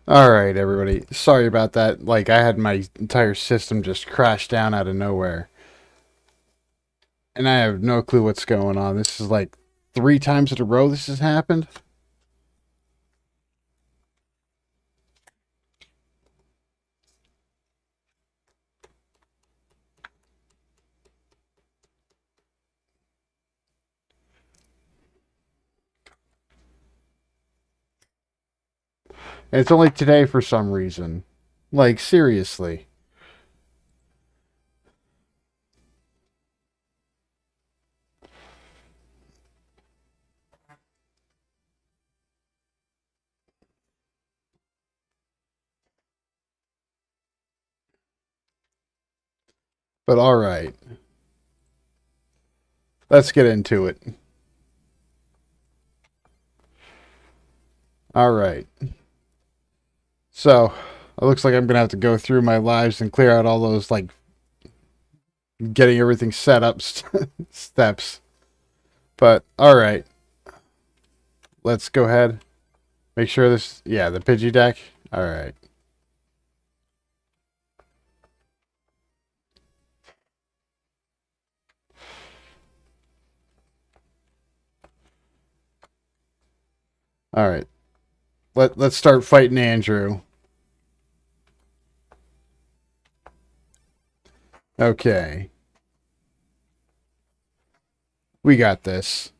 Alright, everybody. Sorry about that. Like, I had my entire system just crash down out of nowhere. And I have no clue what's going on. This is like 3 times in a row this has happened. And it's only today for some reason. Like, seriously. But alright. Let's get into it. Alright. So, it looks like I'm going to have to go through my lives and clear out all those, like, getting everything set up steps. But, alright. Let's go ahead. Make sure this... Yeah, the Pidgey deck. Alright. Alright. Let's start fighting Andrew. Okay. We got this.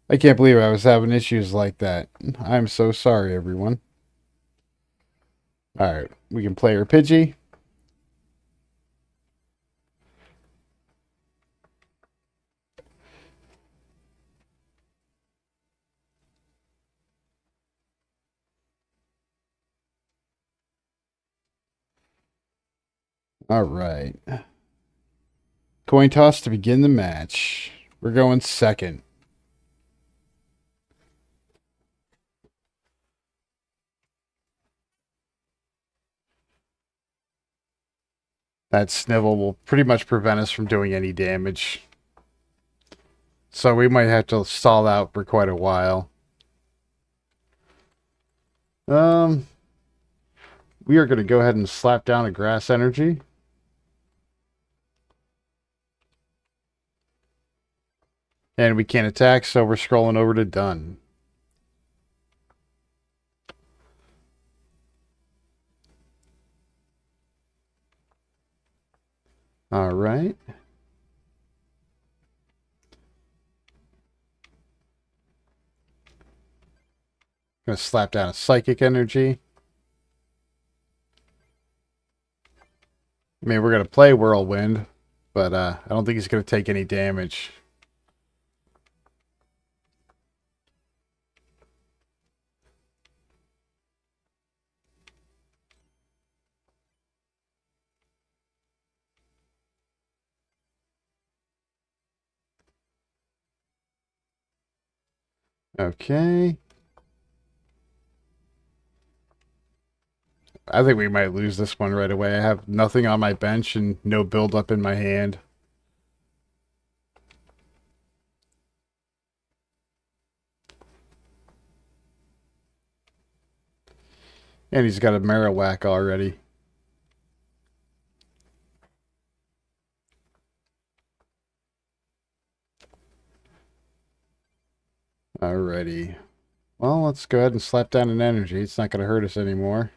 I can't believe I was having issues like that. I'm so sorry, everyone. Alright, we can play our Pidgey. Alright. Coin toss to begin the match. We're going second. That Snivel will pretty much prevent us from doing any damage. So we might have to stall out for quite a while. Um, we are going to go ahead and slap down a Grass Energy. And we can't attack, so we're scrolling over to done. Alright. Gonna slap down a Psychic Energy. I mean, we're going to play Whirlwind, but I don't think he's going to take any damage. Okay. I think we might lose this one right away. I have nothing on my bench and no build up in my hand. And he's got a Marowak already. Alrighty. Well, let's go ahead and slap down an energy. It's not going to hurt us anymore.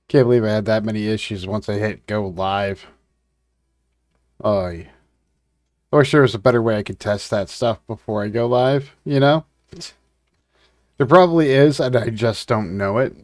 Can't believe I had that many issues once I hit go live. Oh, yeah. I wish there was a better way I could test that stuff before I go live, you know? There probably is, and I just don't know it.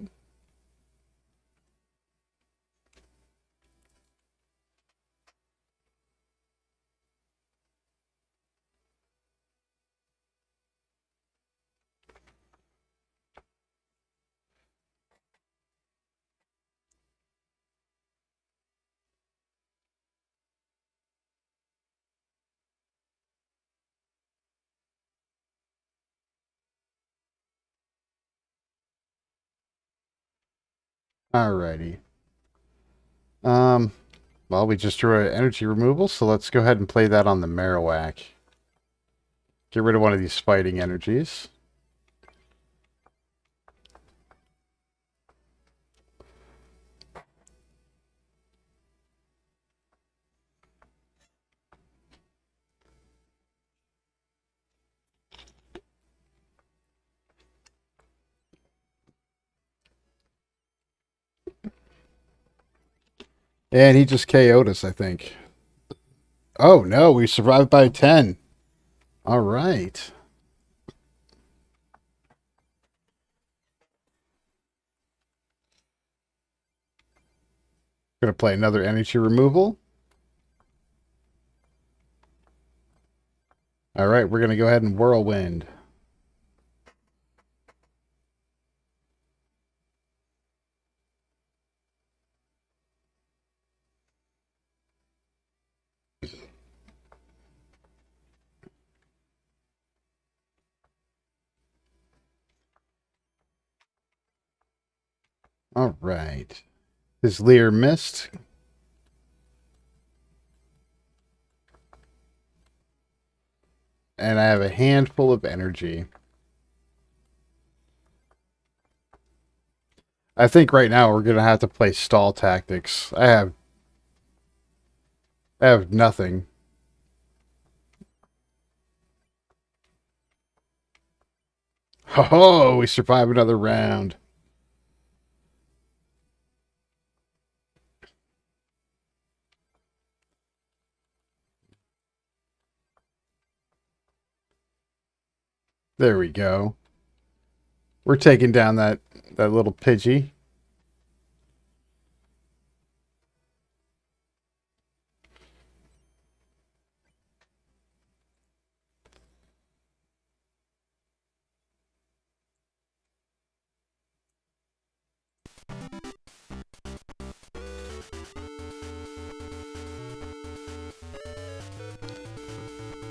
Alrighty. Well, we just drew an energy removal, so let's go ahead and play that on the Marowak. Get rid of one of these fighting energies. And he just KO'd us, I think. Oh, no, we survived by 10. All right. Going to play another energy removal. All right, we're going to go ahead and Whirlwind. All right. His Leer missed. And I have a handful of energy. I think right now we're going to have to play stall tactics. I have nothing. Oh, we survive another round. There we go. We're taking down that little Pidgey.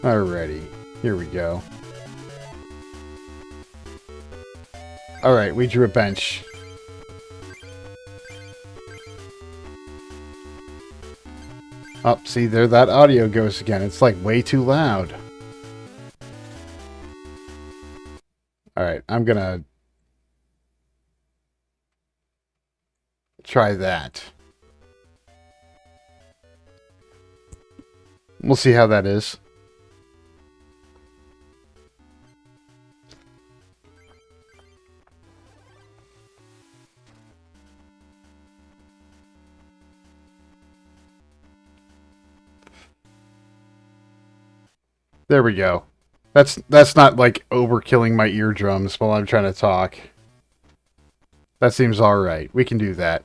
Alrighty, here we go. Alright, we drew a bench. Oh, see, there that audio goes again. It's like way too loud. Alright, I'm gonna try that. We'll see how that is. There we go. That's not like overkilling my eardrums while I'm trying to talk. That seems alright. We can do that.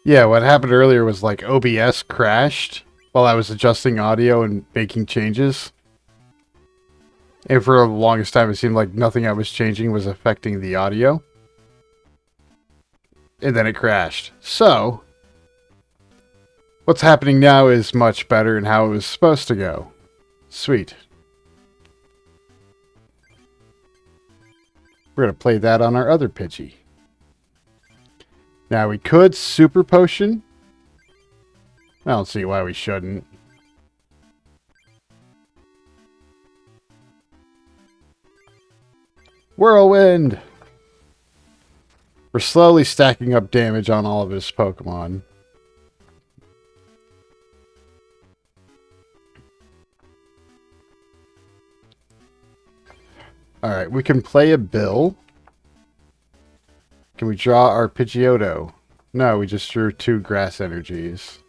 Yeah, what happened earlier was like OBS crashed while I was adjusting audio and making changes. And for the longest time, it seemed like nothing I was changing was affecting the audio. And then it crashed. So, what's happening now is much better and how it was supposed to go. Sweet. We're going to play that on our other Pidgey. Now, we could Super Potion. I don't see why we shouldn't. Whirlwind! We're slowly stacking up damage on all of his Pokemon. Alright, we can play a Bill. Can we draw our Pidgeotto? No, we just drew 2 grass energies.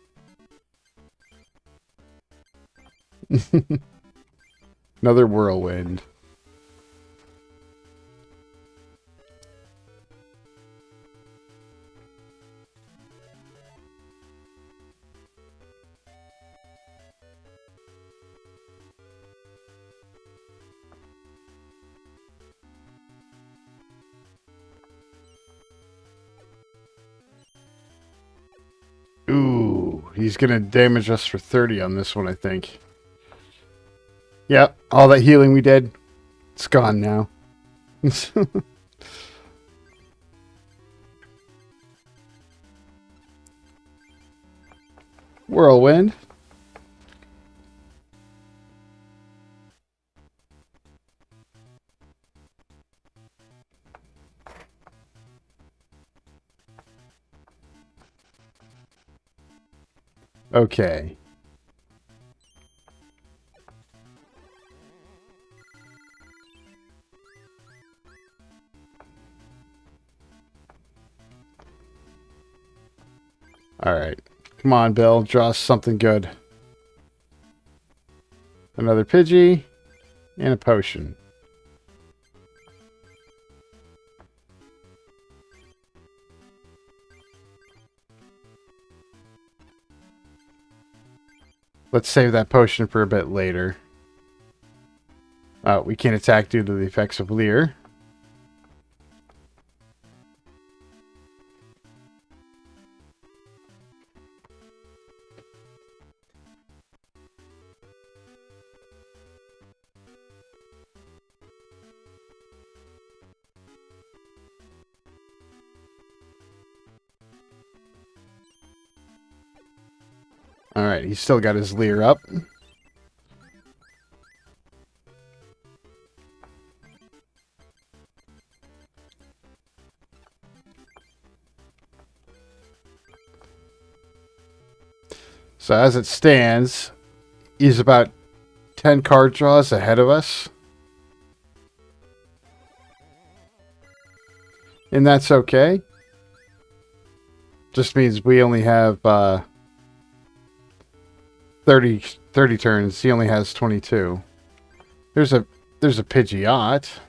Another Whirlwind. Ooh, he's going to damage us for 30 on this one, I think. Yep, all that healing we did. It's gone now. Whirlwind. Okay. Alright. Come on, Bill. Draw us something good. Another Pidgey. And a potion. Let's save that potion for a bit later. We can't attack due to the effects of Leer. Alright, he's still got his Leer up. So as it stands, he's about 10 card draws ahead of us. And that's okay. Just means we only have 30 turns. He only has 22. There's a Pidgeot. If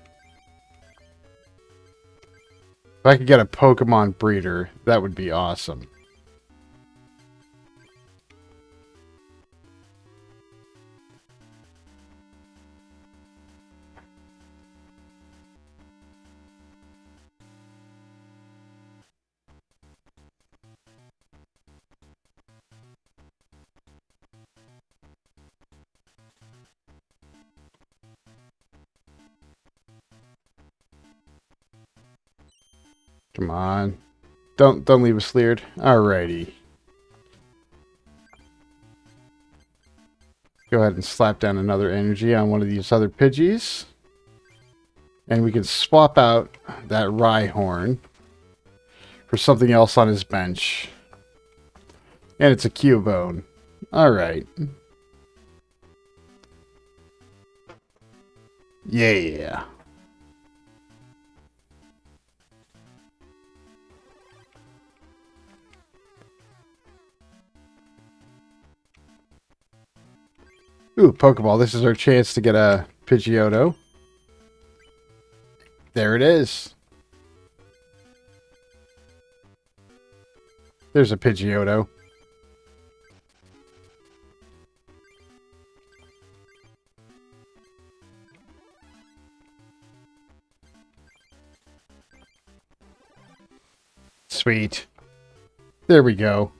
I could get a Pokemon breeder, that would be awesome. Come on. Don't leave us leered. Alrighty. Go ahead and slap down another energy on one of these other Pidgeys. And we can swap out that Rhyhorn for something else on his bench. And it's a Cubone. Alright. Yeah. Ooh, Pokeball. This is our chance to get a Pidgeotto. There it is. There's a Pidgeotto. Sweet. There we go.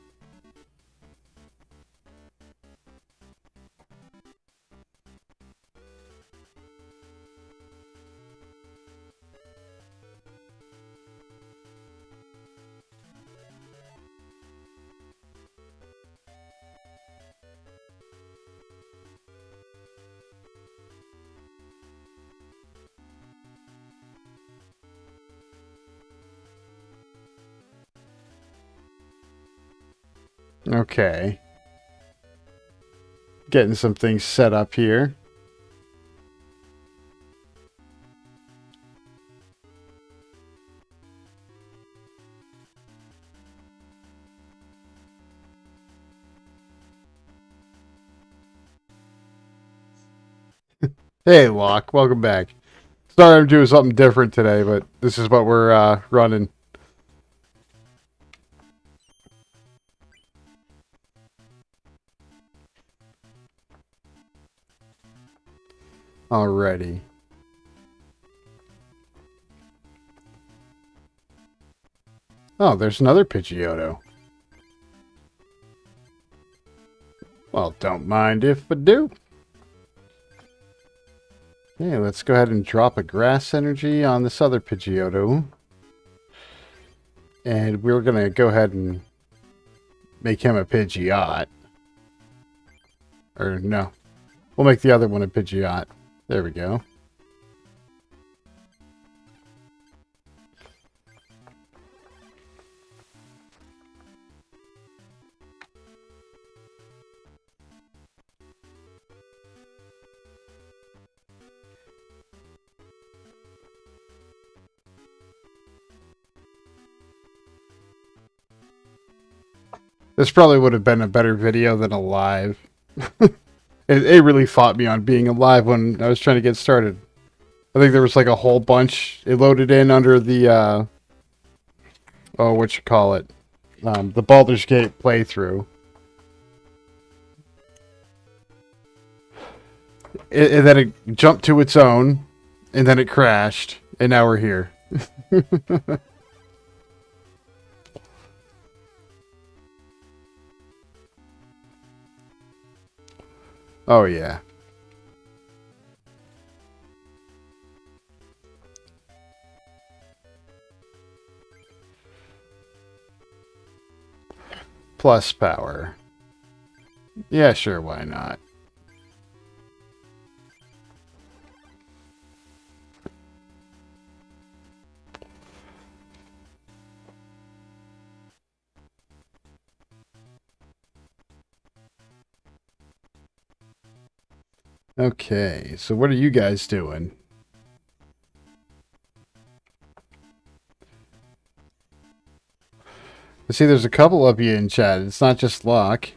Okay. Getting some things set up here. Hey, Locke. Welcome back. Sorry I'm doing something different today, but this is what we're running. Alrighty. Oh, there's another Pidgeotto. Well, don't mind if I do. Okay, let's go ahead and drop a grass energy on this other Pidgeotto. And we're going to go ahead and make him a Pidgeot. Or no, we'll make the other one a Pidgeot. There we go. This probably would have been a better video than a live. It really fought me on being alive when I was trying to get started. I think there was like a whole bunch. It loaded in under the, oh, what you call it? The Baldur's Gate playthrough. And then it jumped to its own, and then it crashed, and now we're here. Oh, yeah. Plus power. Yeah, sure, why not? Okay, so what are you guys doing? I see there's a couple of you in chat. It's not just Locke.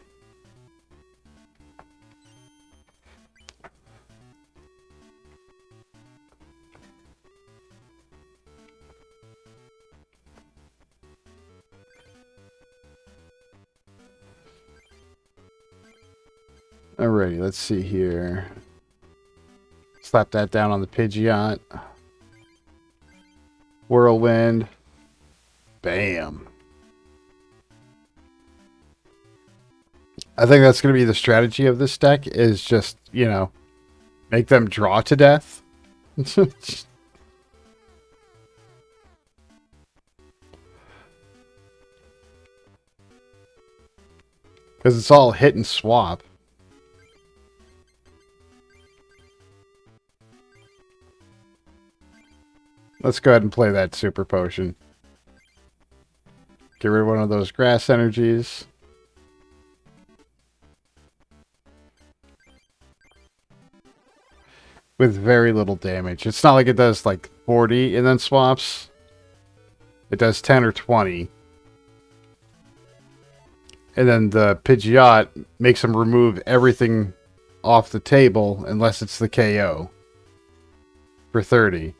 Alrighty, let's see here. Slap that down on the Pidgeot. Whirlwind. Bam. I think that's going to be the strategy of this deck, is just, you know, make them draw to death. Because it's all hit and swap. Let's go ahead and play that super potion. Get rid of one of those grass energies. With very little damage. It's not like it does like 40 and then swaps. It does 10 or 20. And then the Pidgeot makes him remove everything off the table unless it's the KO. For 30.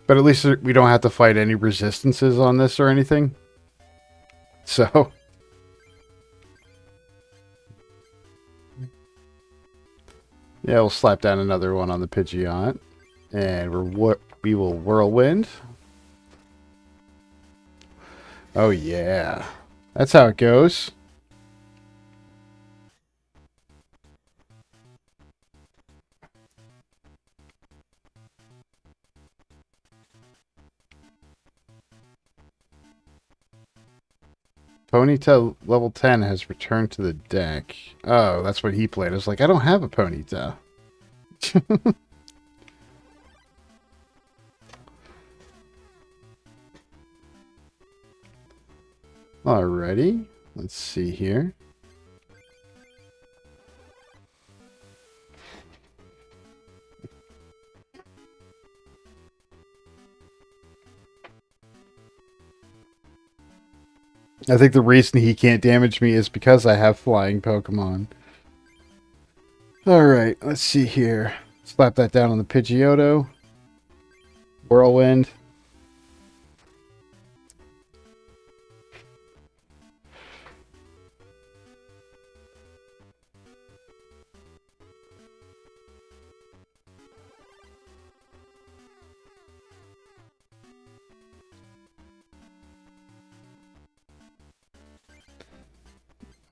But at least we don't have to fight any resistances on this or anything. So... yeah, we'll slap down another one on the Pidgeot. And we will Whirlwind. Oh, yeah. That's how it goes. Ponyta level 10 has returned to the deck. Oh, that's what he played. I was like, I don't have a Ponyta. Alrighty. Let's see here. I think the reason he can't damage me is because I have flying Pokemon. Alright, let's see here. Slap that down on the Pidgeotto. Whirlwind.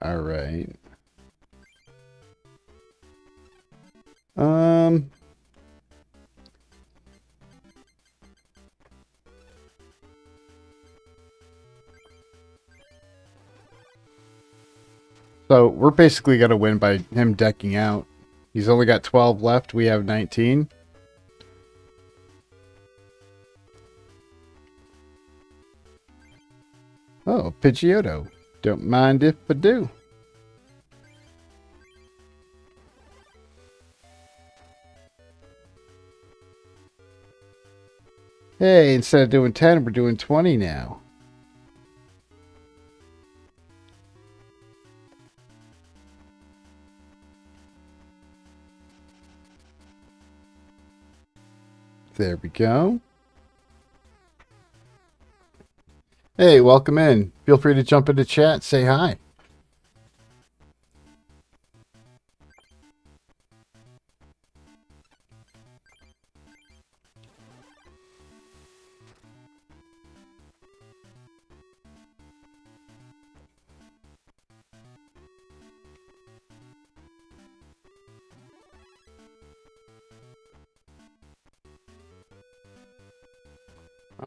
Alright. So we're basically going to win by him decking out. He's only got 12 left. We have 19. Oh, Pidgeotto. Don't mind if I do. Hey, instead of doing 10, we're doing 20 now. There we go. Hey, welcome in. Feel free to jump into chat, say hi.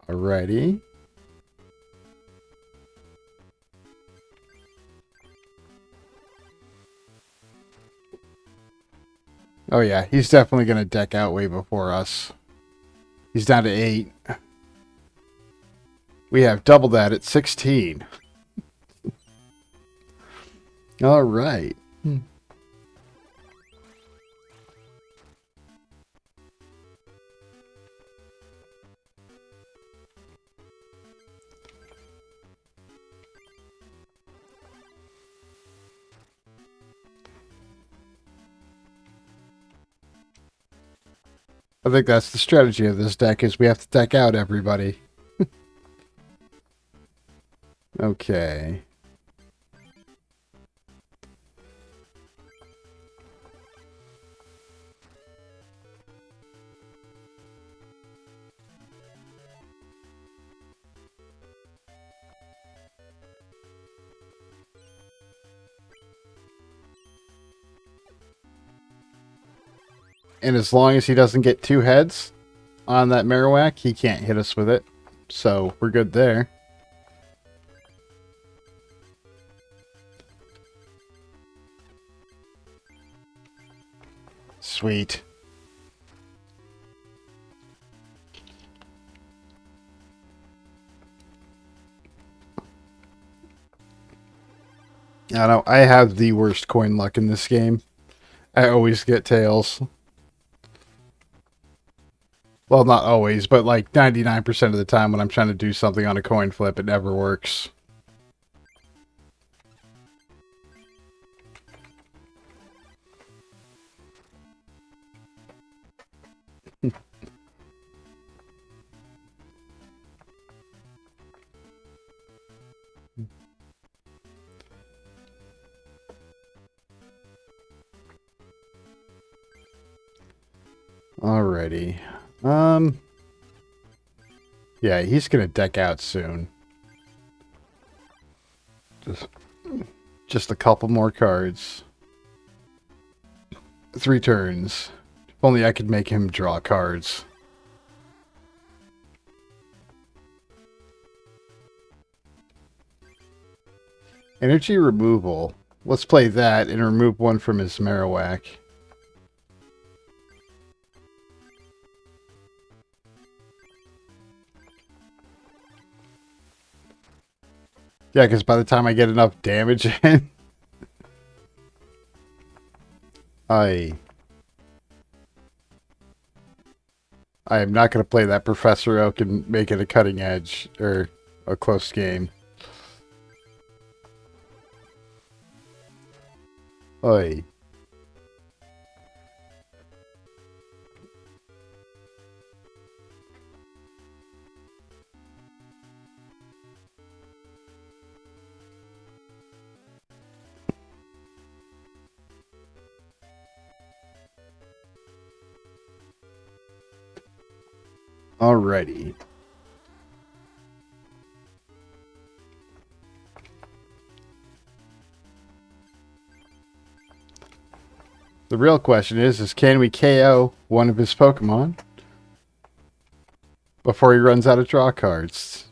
Alrighty. Oh yeah, he's definitely going to deck out way before us. He's down to 8. We have double that at 16. Alright. I think that's the strategy of this deck, is we have to deck out everybody. Okay. And as long as he doesn't get 2 heads on that Marowak, he can't hit us with it. So we're good there. Sweet. I know, I have the worst coin luck in this game. I always get tails. Well, not always, but like 99% of the time when I'm trying to do something on a coin flip, it never works. Alrighty. Yeah, he's gonna deck out soon. Just a couple more cards. 3 turns. If only I could make him draw cards. Energy removal. Let's play that and remove one from his Marowak. Yeah, because by the time I get enough damage in, I am not going to play that Professor Oak and make it a cutting edge or a close game. Oi. Alrighty. The real question is can we KO one of his Pokemon before he runs out of draw cards?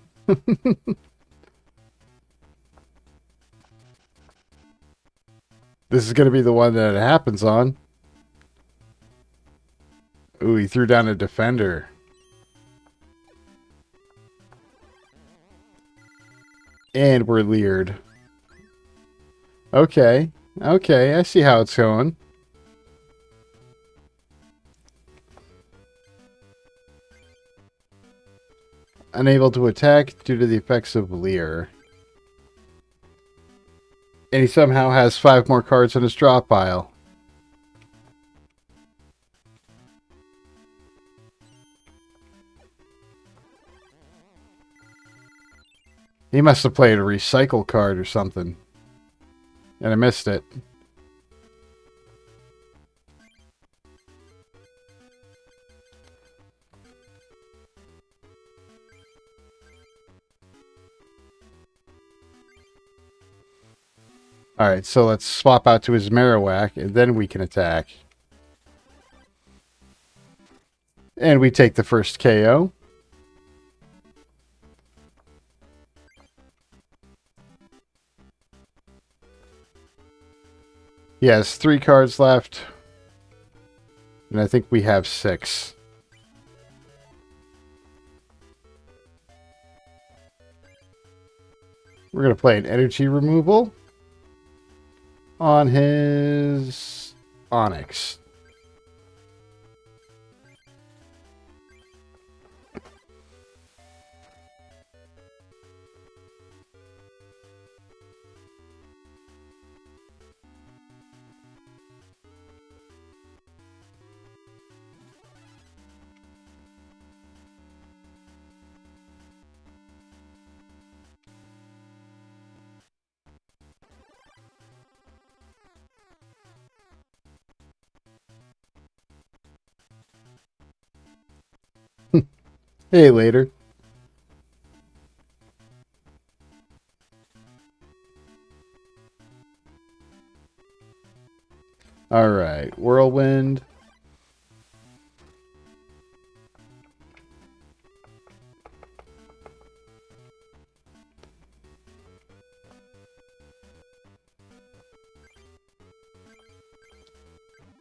This is going to be the one that it happens on. Ooh, he threw down a defender. And we're leered. Okay. Okay, I see how it's going. Unable to attack due to the effects of Leer. And he somehow has 5 more cards in his drop pile. He must have played a recycle card or something. And I missed it. Alright, so let's swap out to his Marowak, and then we can attack. And we take the first KO. He has 3 cards left. And I think we have 6. We're going to play an energy removal on his Onyx. Hey, later. Alright, Whirlwind.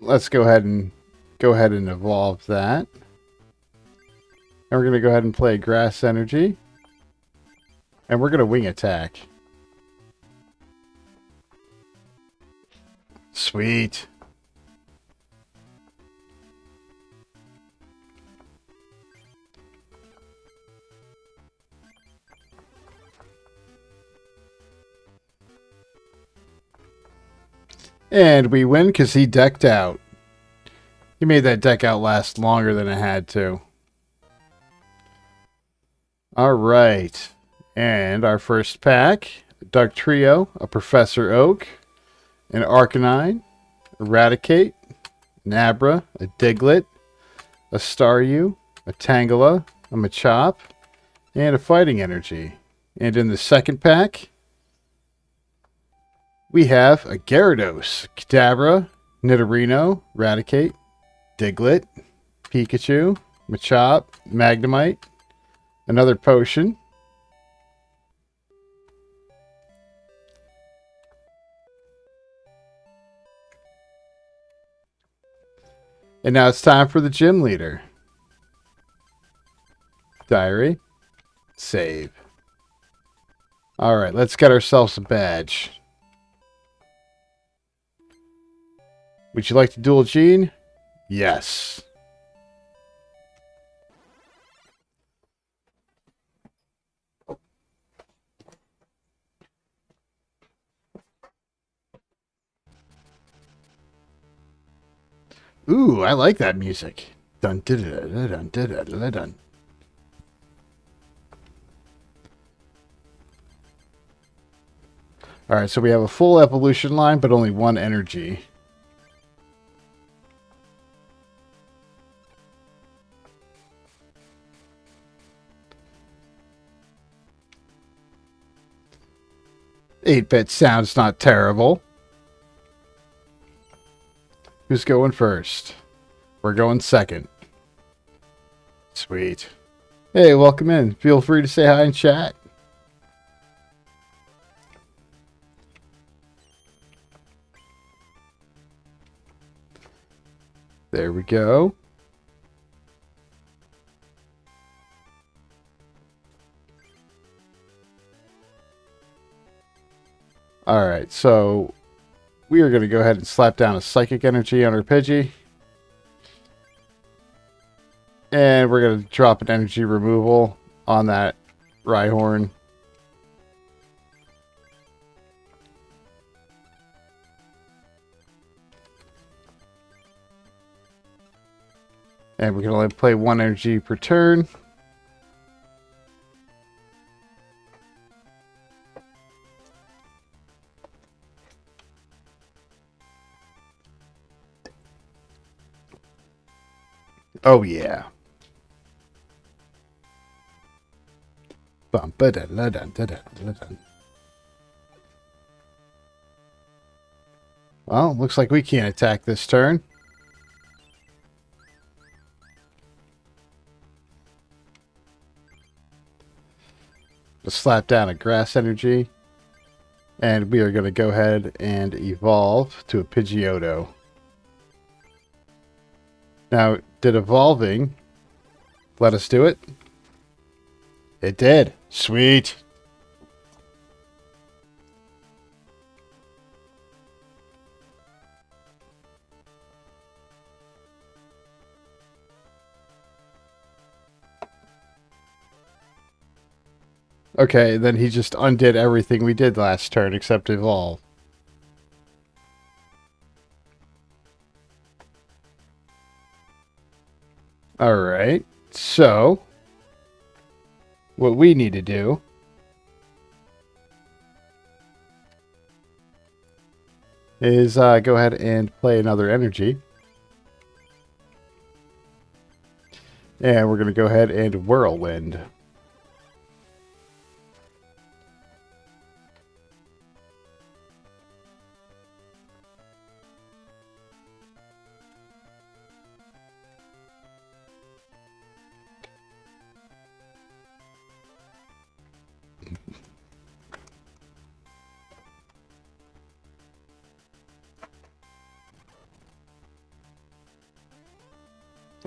Let's go ahead and evolve that. And we're going to go ahead and play Grass Energy. And we're going to wing attack. Sweet. And we win because he decked out. He made that deck out last longer than it had to. Alright. And our first pack. Dark Trio, a Professor Oak, an Arcanine, Eradicate, an Abra, a Diglett, a Staryu, a Tangela, a Machop, and a Fighting Energy. And in the second pack, we have a Gyarados, Kadabra, Nidorino, Raticate, Diglett, Pikachu, Machop, Magnemite, another Potion, and now it's time for the Gym Leader. Diary, save. Alright, let's get ourselves a badge. Would you like to dual gene? Yes. Ooh, I like that music. Dun dun dun dun dun dun dun. Alright, so we have a full evolution line, but only 1 energy. Eight-bit sounds not terrible. Who's going first? We're going second. Sweet. Hey, welcome in. Feel free to say hi in chat. There we go. Alright, so we are going to go ahead and slap down a Psychic Energy on our Pidgey. And we're going to drop an energy removal on that Rhyhorn. And we can only play one energy per turn. Oh yeah. Bum, ba, da, da, da, da, da, da. Well, looks like we can't attack this turn. Just slap down a Grass Energy. And we are going to go ahead and evolve to a Pidgeotto. Now, did evolving let us do it? It did. Sweet. Okay, then he just undid everything we did last turn except evolve. Alright, so what we need to do is go ahead and play another energy. And we're going to go ahead and Whirlwind.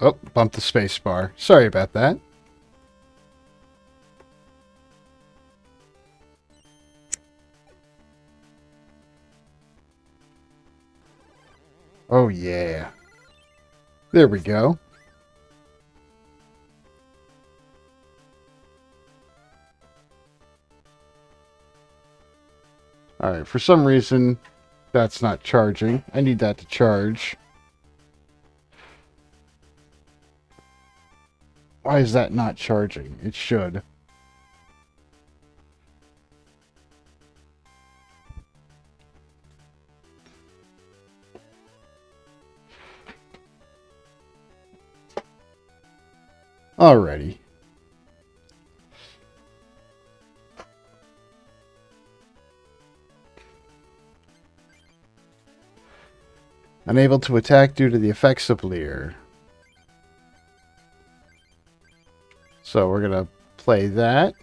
Oh, bumped the space bar. Sorry about that. Oh, yeah. There we go. Alright, for some reason, that's not charging. I need that to charge. Why is that not charging? It should. Alrighty. Unable to attack due to the effects of Leer. So we're going to play that.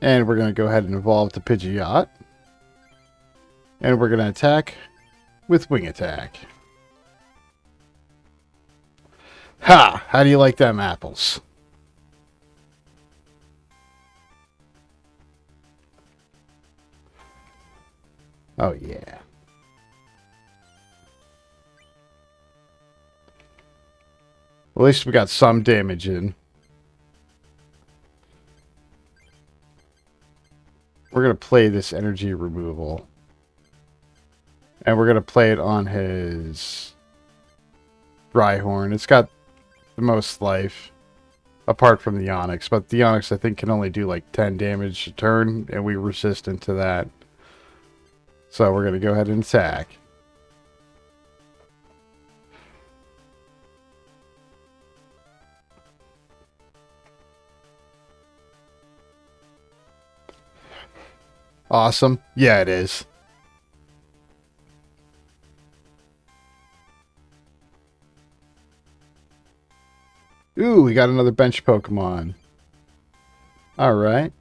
And we're going to go ahead and evolve to Pidgeot. And we're going to attack with Wing Attack. Ha! How do you like them apples? Oh, yeah. At least we got some damage in. We're going to play this energy removal. And we're going to play it on his Rhyhorn. It's got the most life, apart from the Onyx. But the Onyx, I think, can only do like 10 damage a turn, and we're resistant to that. So we're going to go ahead and attack. Awesome. Yeah, it is. Ooh, we got another bench Pokemon. Alright.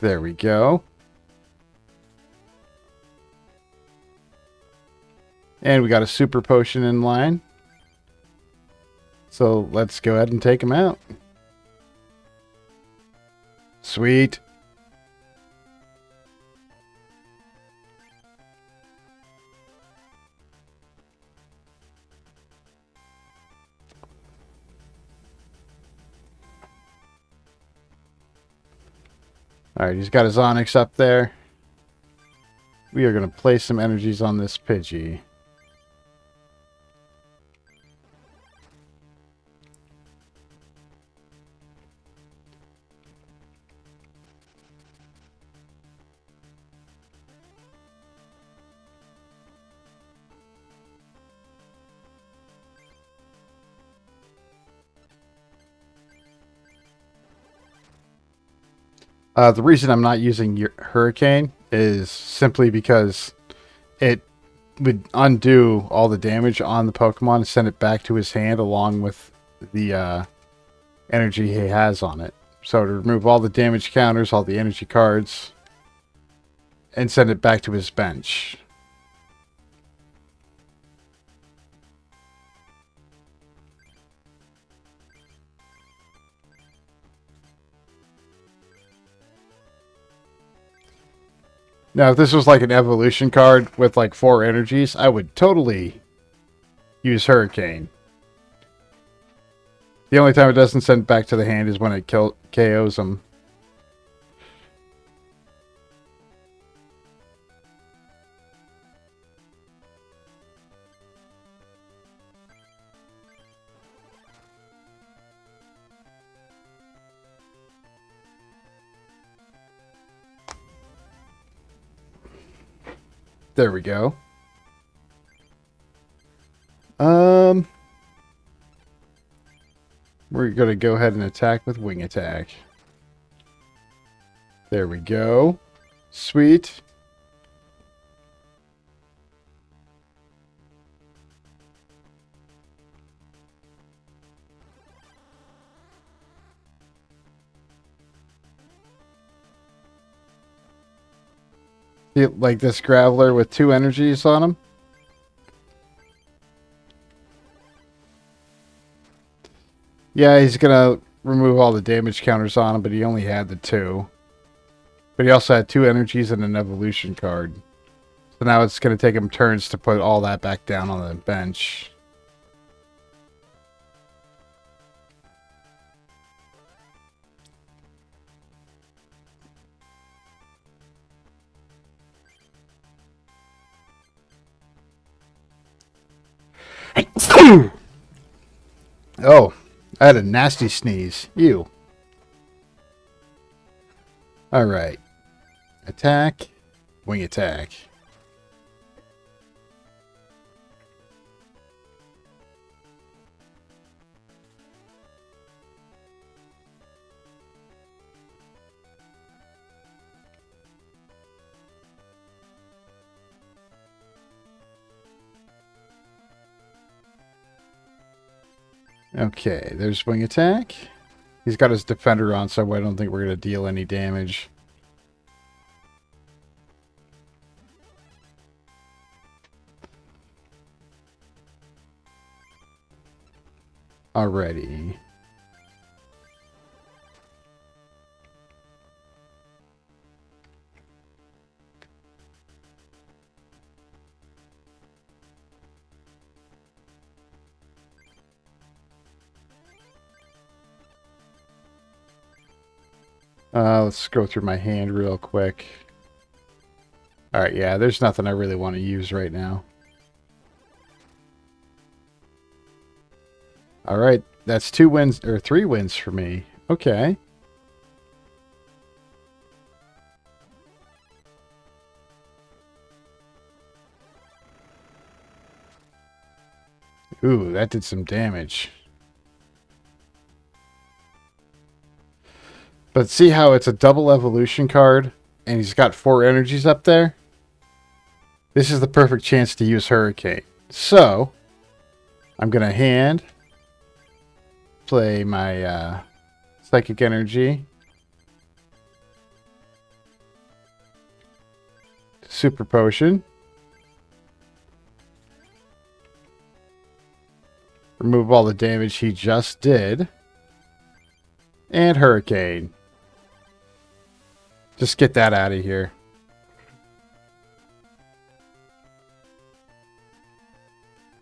There we go. And we got a super potion in line. So let's go ahead and take him out. Sweet. Alright, he's got his Onyx up there. We are going to place some energies on this Pidgey. The reason I'm not using your Hurricane is simply because it would undo all the damage on the Pokemon and send it back to his hand along with the energy he has on it. So to remove all the damage counters, all the energy cards, and send it back to his bench. Now, if this was like an evolution card with like 4 energies, I would totally use Hurricane. The only time it doesn't send back to the hand is when it KOs him. There we go. We're going to go ahead and attack with Wing Attack. There we go. Sweet. Like this Graveler with 2 energies on him. Yeah, he's going to remove all the damage counters on him, but he only had the 2. But he also had 2 energies and an evolution card. So now it's going to take him turns to put all that back down on the bench. Oh, I had a nasty sneeze. Ew. Alright. Attack. Wing attack. Okay, there's wing attack. He's got his defender on, so I don't think we're going to deal any damage. Alrighty. Let's go through my hand real quick. Alright, yeah, there's nothing I really want to use right now. Alright, that's 2 wins, or 3 wins for me. Okay. Ooh, that did some damage. But see how it's a double evolution card, and he's got 4 energies up there? This is the perfect chance to use Hurricane. So, I'm going to play my Psychic Energy. Super Potion. Remove all the damage he just did. And Hurricane. Just get that out of here.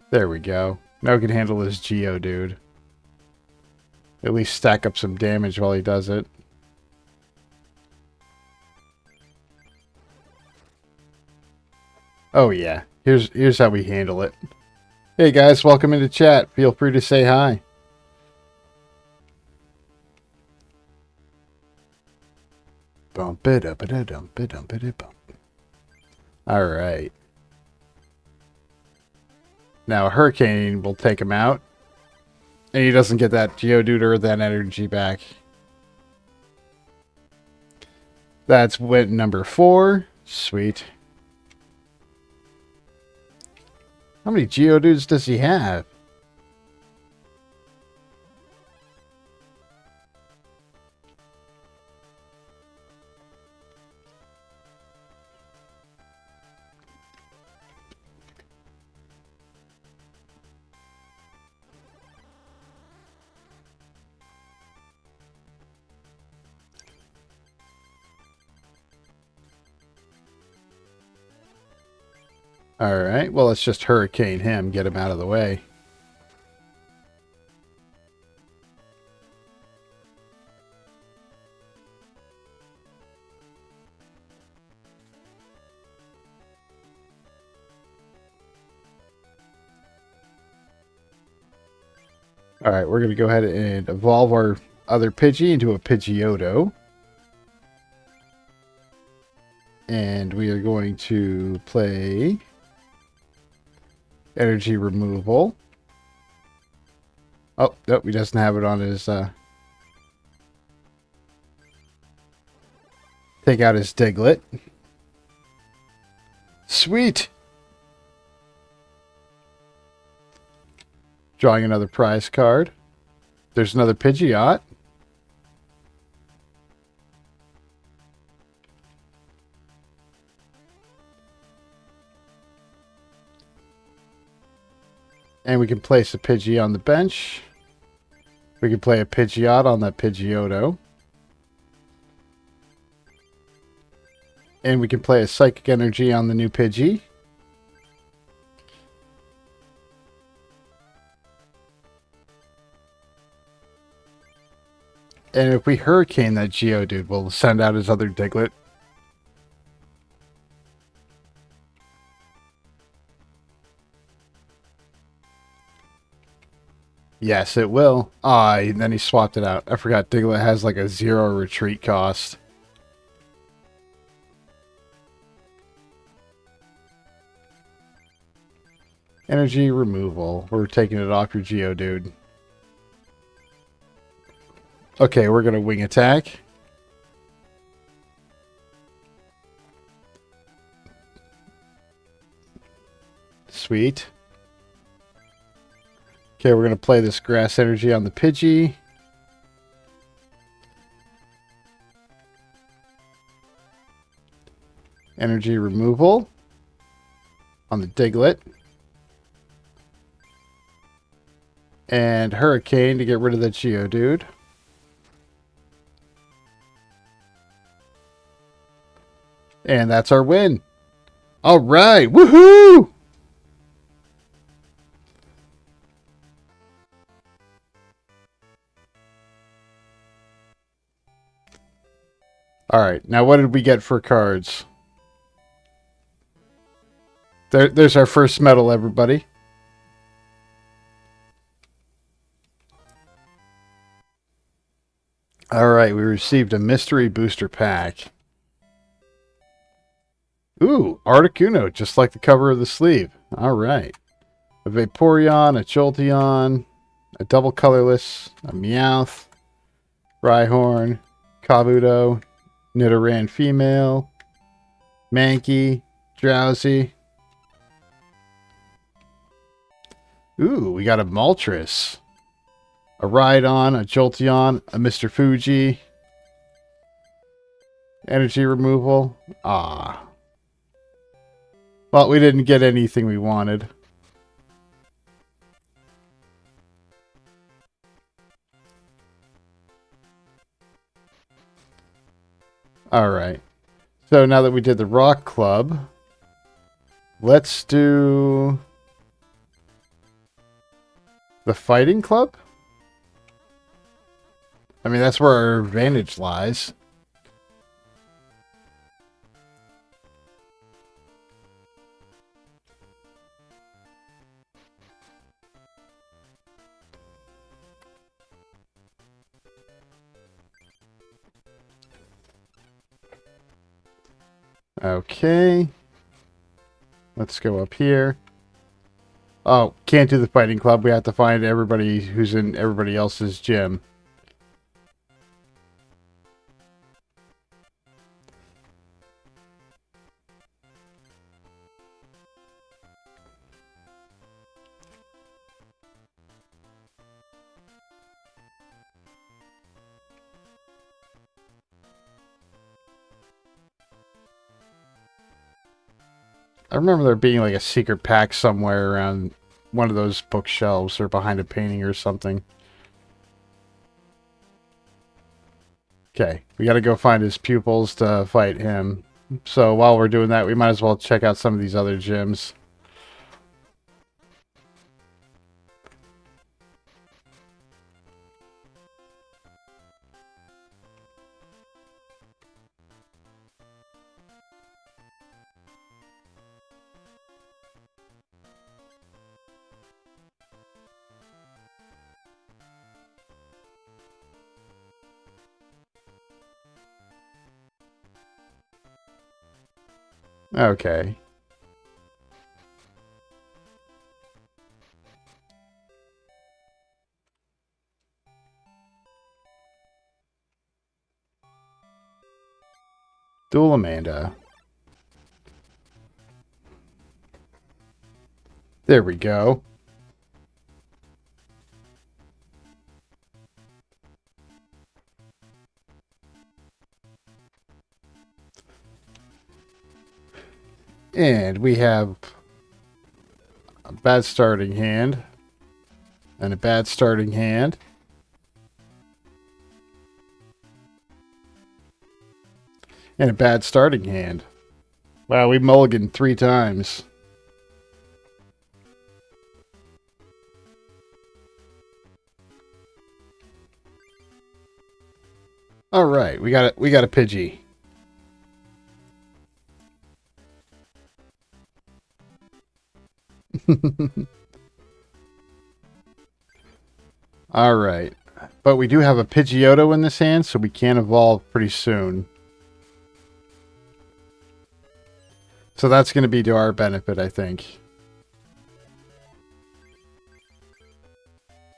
There we go. Now we can handle this Geodude. At least stack up some damage while he does it. Oh yeah. Here's how we handle it. Hey guys, welcome into chat. Feel free to say hi. Bump it up it dump it dump it bump. Alright. Now Hurricane will take him out. And he doesn't get that Geodude or that energy back. That's win number 4. Sweet. How many Geodudes does he have? Alright, well, let's just Hurricane him, get him out of the way. Alright, we're going to go ahead and evolve our other Pidgey into a Pidgeotto. And we are going to play energy removal. Oh, nope, he doesn't have it on his, take out his Diglett. Sweet! Drawing another prize card. There's another Pidgeot. And we can place a Pidgey on the bench. We can play a Pidgeot on that Pidgeotto. And we can play a Psychic Energy on the new Pidgey. And if we Hurricane that Geodude, we'll send out his other Diglett. Yes, it will. Ah, and then he swapped it out. I forgot Diglett has like a 0 retreat cost. Energy removal. We're taking it off your Geodude. Okay, we're going to wing attack. Sweet. Okay, we're going to play this grass energy on the Pidgey. Energy removal on the Diglett. And Hurricane to get rid of the Geodude. And that's our win. All right. Woohoo! All right. Now, what did we get for cards? There's our first medal, everybody. All right. We received a mystery booster pack. Ooh, Articuno, just like the cover of the sleeve. All right. A Vaporeon, a Jolteon, a double colorless, a Meowth, Rhyhorn, Kabuto, Nidoran female, Mankey, Drowsy. Ooh, we got a Moltres, a Rhydon, a Jolteon, a Mr. Fuji. Energy removal. Ah. Well, we didn't get anything we wanted. Alright. So now that we did the rock club, let's do the fighting club? I mean, that's where our advantage lies. Okay. Let's go up here. Oh, can't do the fighting club. We have to find everybody who's in everybody else's gym. I remember there being like a secret pack somewhere around one of those bookshelves or behind a painting or something. Okay, we got to go find his pupils to fight him. So while we're doing that, we might as well check out some of these other gyms. Okay. Duel Amanda. There we go. And we have a bad starting hand. And a bad starting hand. And a bad starting hand. Wow, we mulliganed 3 times. All right, we got a Pidgey. All right. But we do have a Pidgeotto in this hand, so we can evolve pretty soon. So that's going to be to our benefit, I think.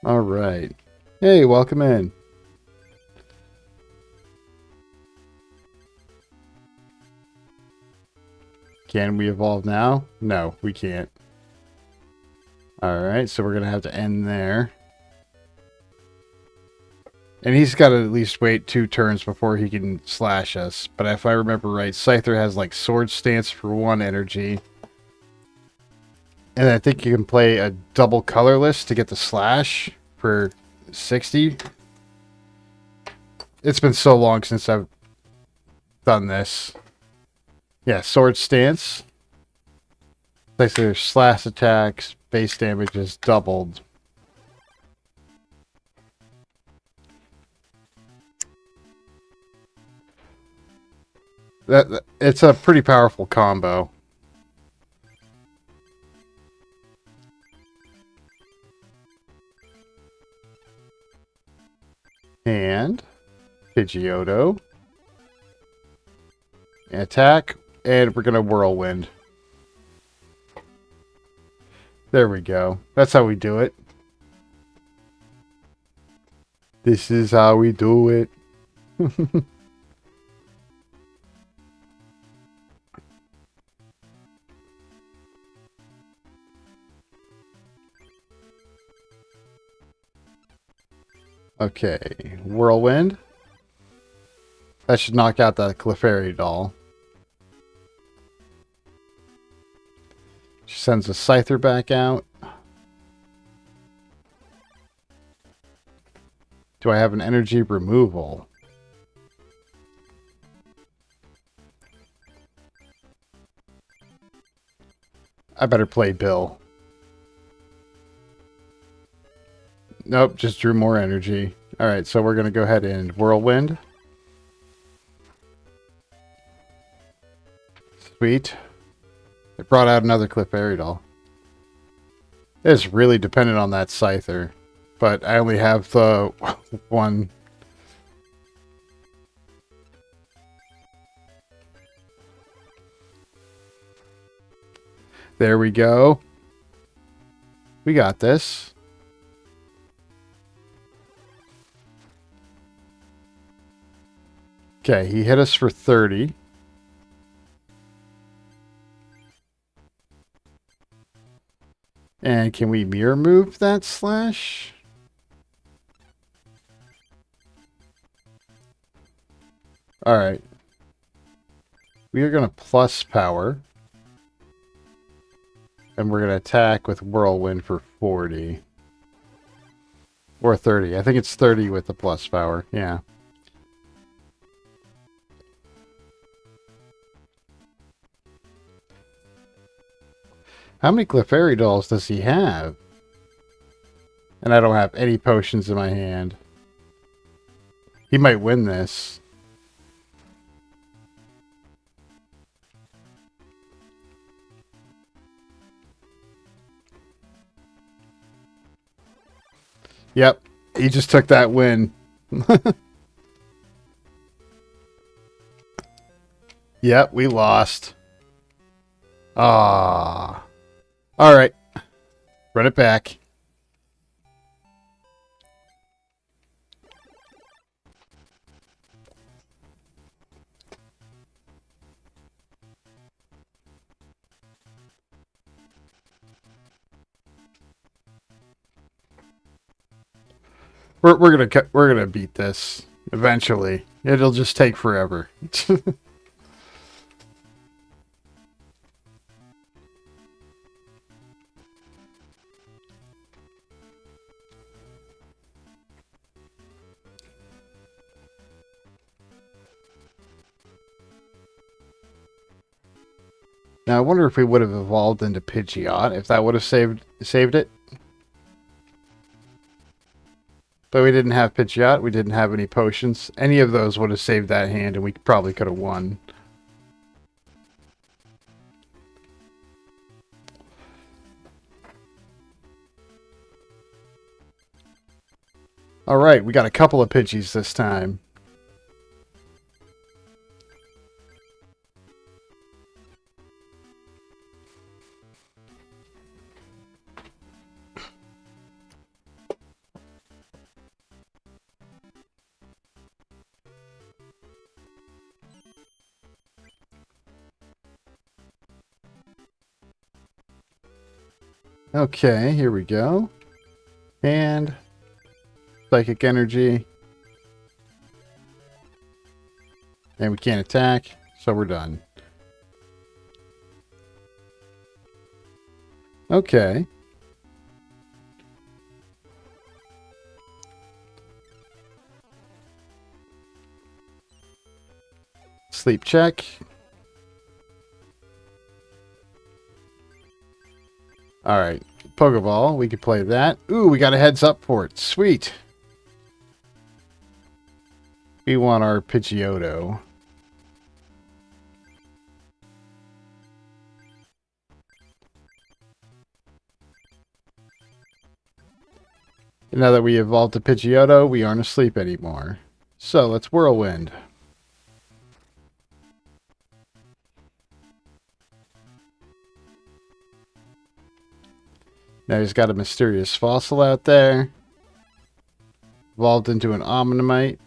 All right. Hey, welcome in. Can we evolve now? No, we can't. All right, so we're going to have to end there. And he's got to at least wait 2 turns before he can slash us. But if I remember right, Scyther has like Sword Stance for 1 energy. And I think you can play a double colorless to get the slash for 60. It's been so long since I've done this. Yeah, Sword Stance. Like their slash attacks, base damage is doubled. It's a pretty powerful combo. And Pidgeotto. Attack, and we're gonna Whirlwind. There we go. That's how we do it. This is how we do it. Okay, Whirlwind. That should knock out the Clefairy doll. She sends a Scyther back out. Do I have an energy removal? I better play Bill. Nope, just drew more energy. Alright, so we're going to go ahead and Whirlwind. Sweet. It brought out another Clefairy doll. It's really dependent on that Scyther. But I only have the one. There we go. We got this. Okay, he hit us for 30. And can we mirror move that slash? Alright. We are going to plus power. And we're going to attack with Whirlwind for 40. Or 30. I think it's 30 with the plus power. Yeah. How many Clefairy dolls does he have? And I don't have any potions in my hand. He might win this. Yep, he just took that win. Yep, we lost. Ah. All right. Run it back. We're gonna beat this eventually. It'll just take forever. Now I wonder if we would have evolved into Pidgeot, if that would have saved it. But we didn't have Pidgeot, we didn't have any potions. Any of those would have saved that hand and we probably could have won. Alright, we got a couple of Pidgeys this time. Okay, here we go. And Psychic Energy. And we can't attack, so we're done. Okay. Sleep check. Alright, Pokeball, we could play that. Ooh, we got a heads up for it. Sweet. We want our Pidgeotto. And now that we evolved to Pidgeotto, we aren't asleep anymore. So, let's Whirlwind. Now he's got a mysterious fossil out there. Evolved into an Omnimite.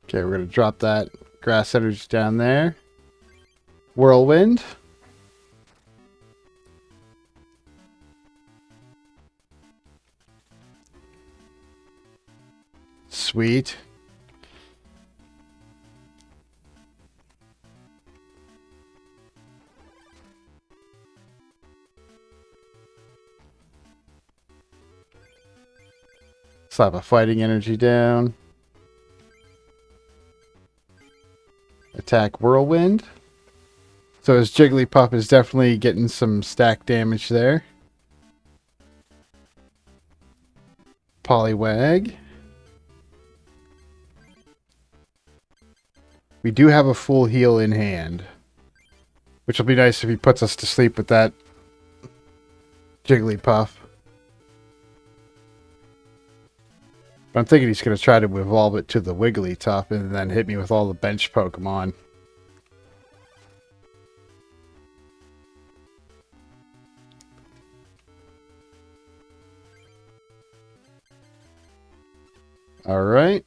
Okay, we're going to drop that grass energy down there. Whirlwind. Sweet. Slap a fighting energy down. Attack Whirlwind. So his Jigglypuff is definitely getting some stack damage there. Poliwag. We do have a full heal in hand, which will be nice if he puts us to sleep with that Jigglypuff. But I'm thinking he's going to try to evolve it to the Wigglytuff and then hit me with all the bench Pokemon. Alright.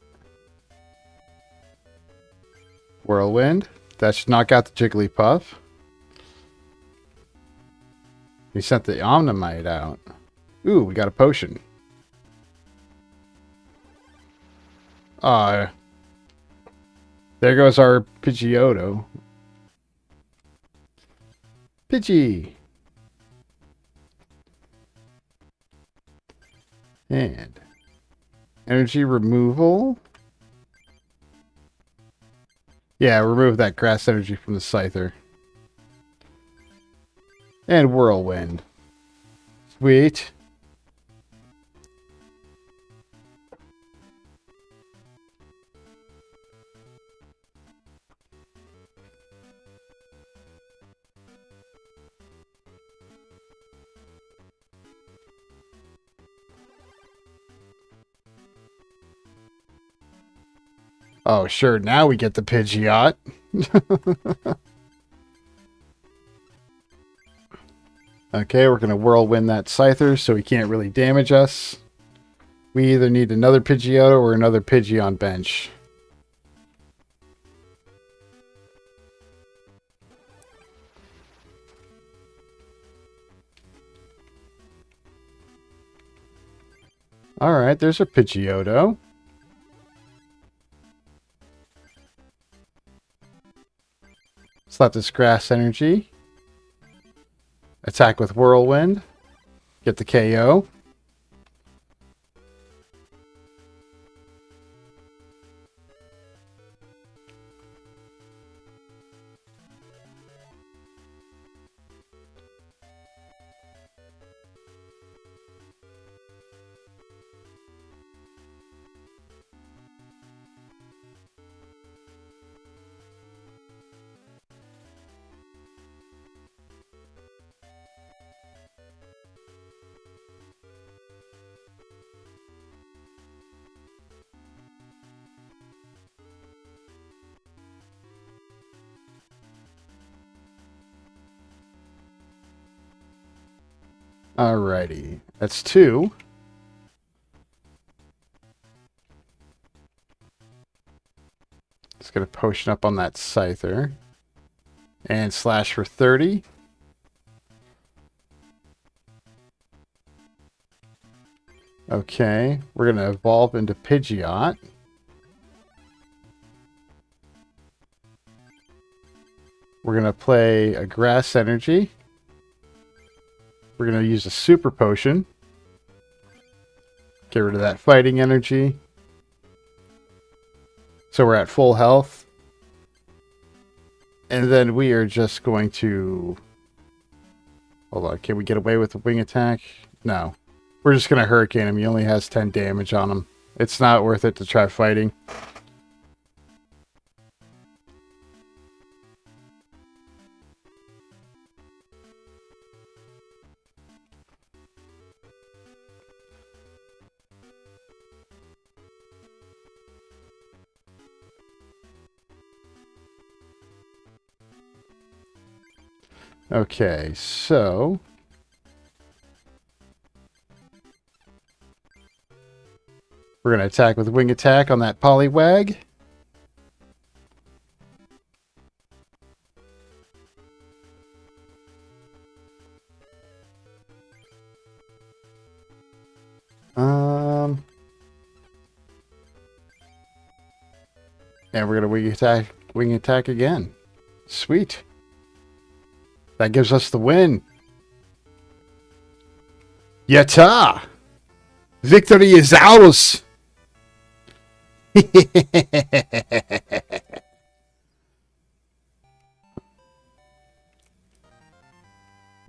Whirlwind. That should knock out the Jigglypuff. He sent the Omnimite out. Ooh, we got a potion. There goes our Pidgeotto. Pidgey! And energy removal. Yeah, remove that grass energy from the Scyther. And Whirlwind. Sweet. Oh, sure. Now we get the Pidgeot. Okay, we're going to Whirlwind that Scyther so he can't really damage us. We either need another Pidgeotto or another Pidgey on bench. Alright, there's a Pidgeotto. Slap this grass energy. Attack with Whirlwind. Get the KO. Alrighty. That's 2. Let's get a potion up on that Scyther. And slash for 30. Okay. We're going to evolve into Pidgeot. We're going to play a grass energy. We're going to use a super potion. Get rid of that fighting energy. So we're at full health. And then we are just going to... Hold on, can we get away with the wing attack? No. We're just going to Hurricane him. He only has 10 damage on him. It's not worth it to try fighting. Okay, so... We're going to attack with Wing Attack on that Poliwag. And we're going to wing attack again. Sweet. That gives us the win. Yatta! Victory is ours!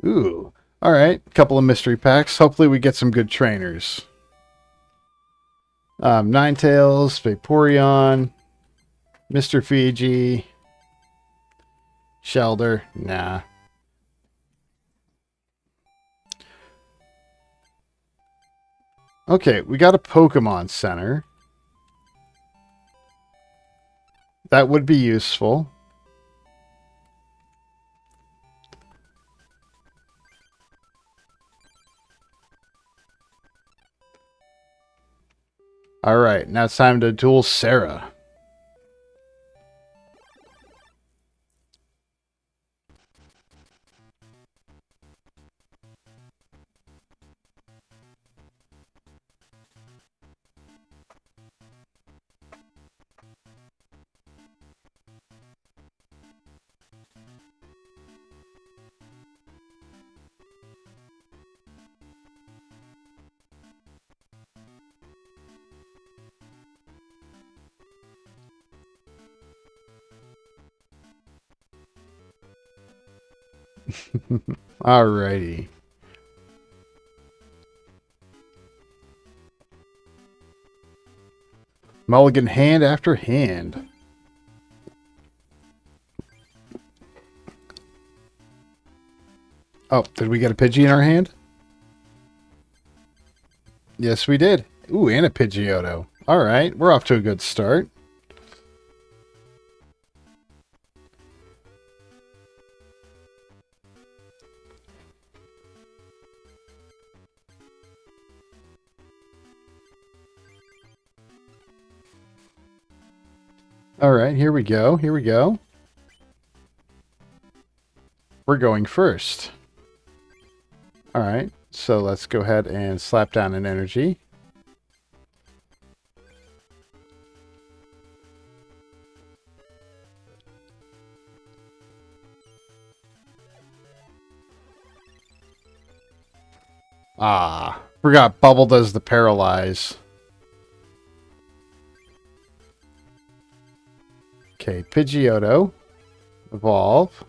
Ooh. Alright, couple of mystery packs. Hopefully we get some good trainers. Ninetales, Vaporeon, Mr. Fiji, Shelder, nah. Okay, we got a Pokemon Center. That would be useful. Alright, now it's time to duel Sarah. Alrighty. Mulligan hand after hand. Oh, did we get a Pidgey in our hand? Yes, we did. Ooh, and a Pidgeotto. Alright, we're off to a good start. Alright, here we go. Here we go. We're going first. Alright, so let's go ahead and slap down an energy. Ah, forgot Bubble does the paralyze. Okay, Pidgeotto. Evolve.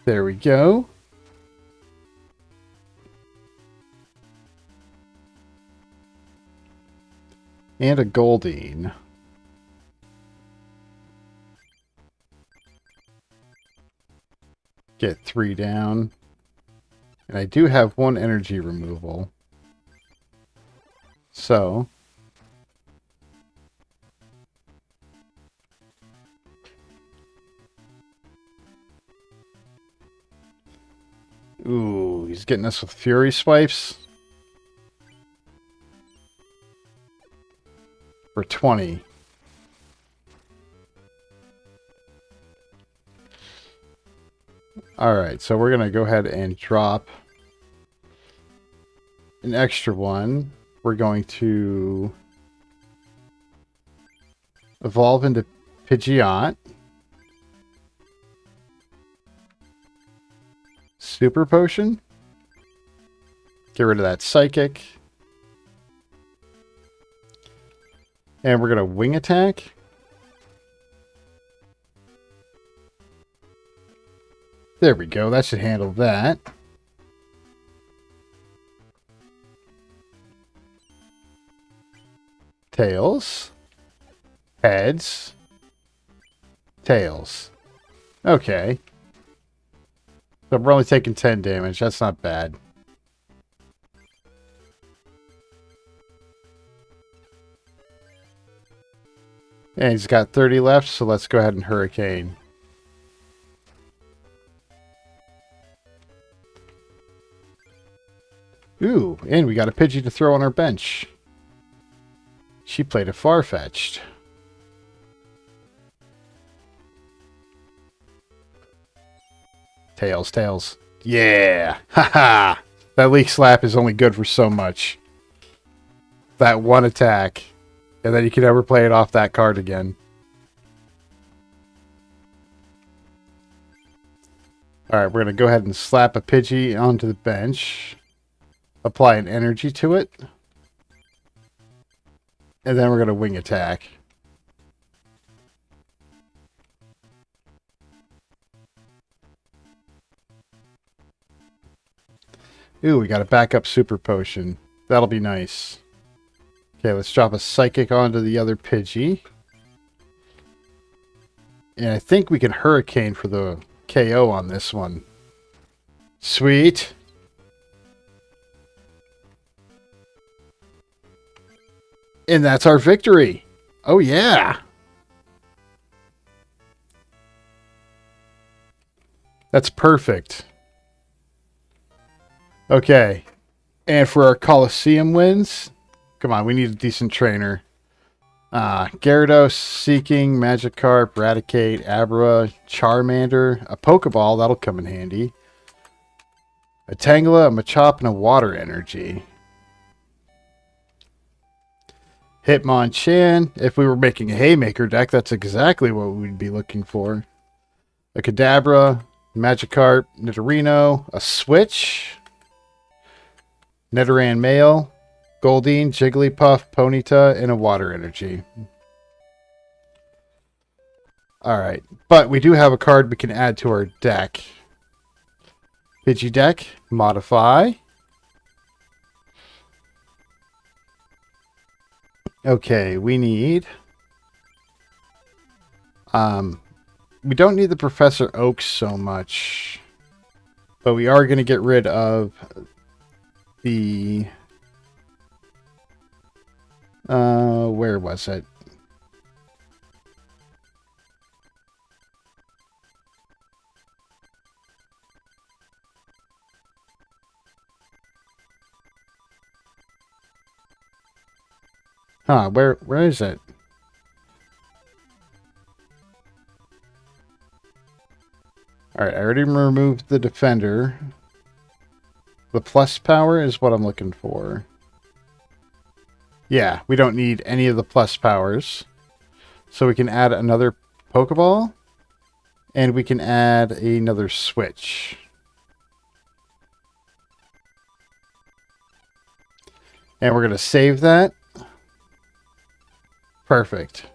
There we go. And a Goldeen. Get 3 down. And I do have 1 energy removal. So. Ooh, he's getting us with Fury Swipes. For 20. Alright, so we're going to go ahead and drop an extra one. We're going to evolve into Pidgeot. Super Potion. Get rid of that Psychic. And we're going to Wing Attack. There we go. That should handle that. Tails. Heads. Tails. Okay. So we're only taking 10 damage. That's not bad. And he's got 30 left, so let's go ahead and Hurricane. Ooh, and we got a Pidgey to throw on our bench. She played a Farfetch'd. Tails, tails. Yeah! Haha! That leak slap is only good for so much. That one attack. And then you can never play it off that card again. Alright, we're going to go ahead and slap a Pidgey onto the bench. Apply an energy to it. And then we're going to wing attack. Ooh, we got a backup super potion. That'll be nice. Okay, let's drop a psychic onto the other Pidgey. And I think we can hurricane for the KO on this one. Sweet. And that's our victory. Oh, yeah. That's perfect. Okay. And for our Coliseum wins, come on, we need a decent trainer. Gyarados, Seeking, Magikarp, Raticate, Abra, Charmander, a Pokeball, that'll come in handy. A Tangela, a Machop, and a Water Energy. Hitmonchan. If we were making a Haymaker deck, that's exactly what we'd be looking for. A Kadabra, Magikarp, Nidorino, a Switch, Nidoran Male, Goldeen, Jigglypuff, Ponyta, and a Water Energy. Alright, but we do have a card we can add to our deck. Pidgey deck, modify. Okay, we need... we don't need the Professor Oak so much. But we are going to get rid of the... where was it? Huh, where is it? Alright, I already removed the defender. The plus power is what I'm looking for. Yeah, we don't need any of the plus powers. So we can add another Pokeball. And we can add another Switch. And we're going to save that. Perfect.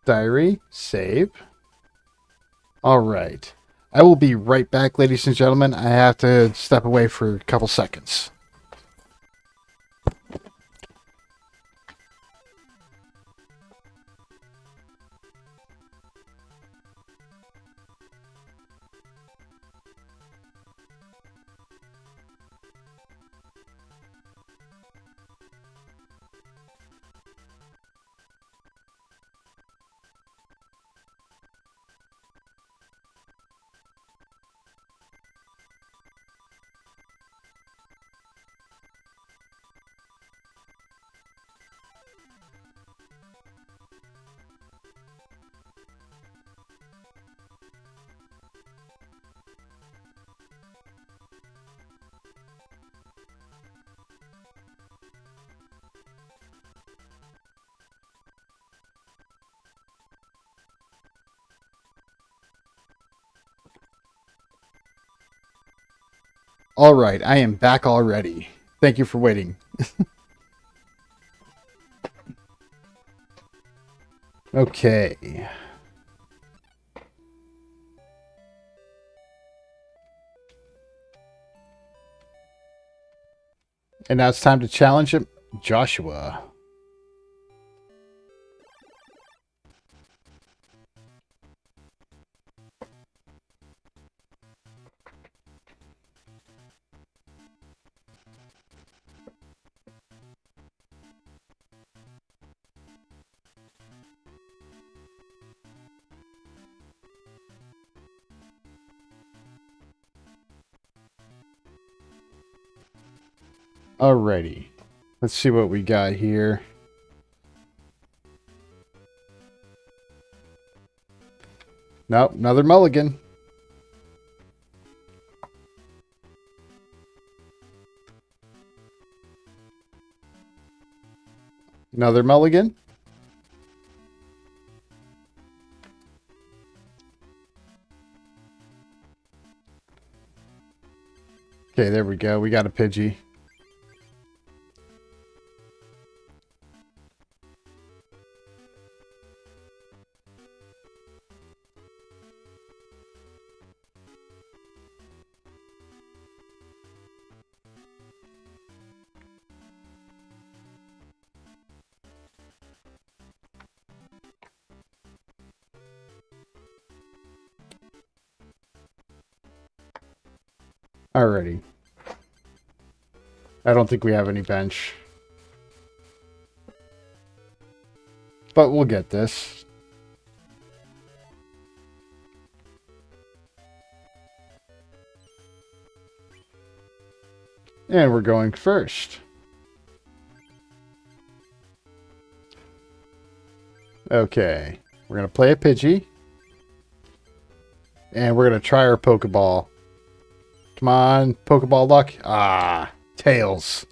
Diary, save. All right. I will be right back, ladies and gentlemen. I have to step away for a couple seconds. All right, I am back already. Thank you for waiting. Okay. And now it's time to challenge him, Joshua. Alrighty. Let's see what we got here. Nope, another mulligan. Another mulligan. Okay, there we go. We got a Pidgey. Alrighty. I don't think we have any bench. But we'll get this. And we're going first. Okay. We're going to play a Pidgey. And we're going to try our Pokeball. Come on, Pokeball luck. Ah, Tails.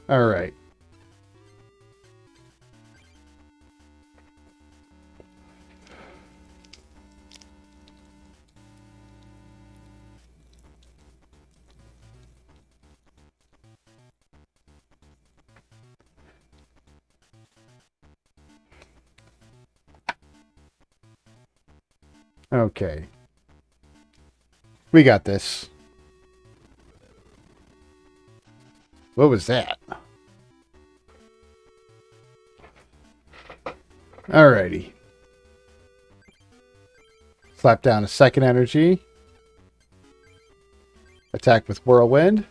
Alright. Okay. We got this. What was that? Alrighty. Slap down a second energy. Attack with Whirlwind.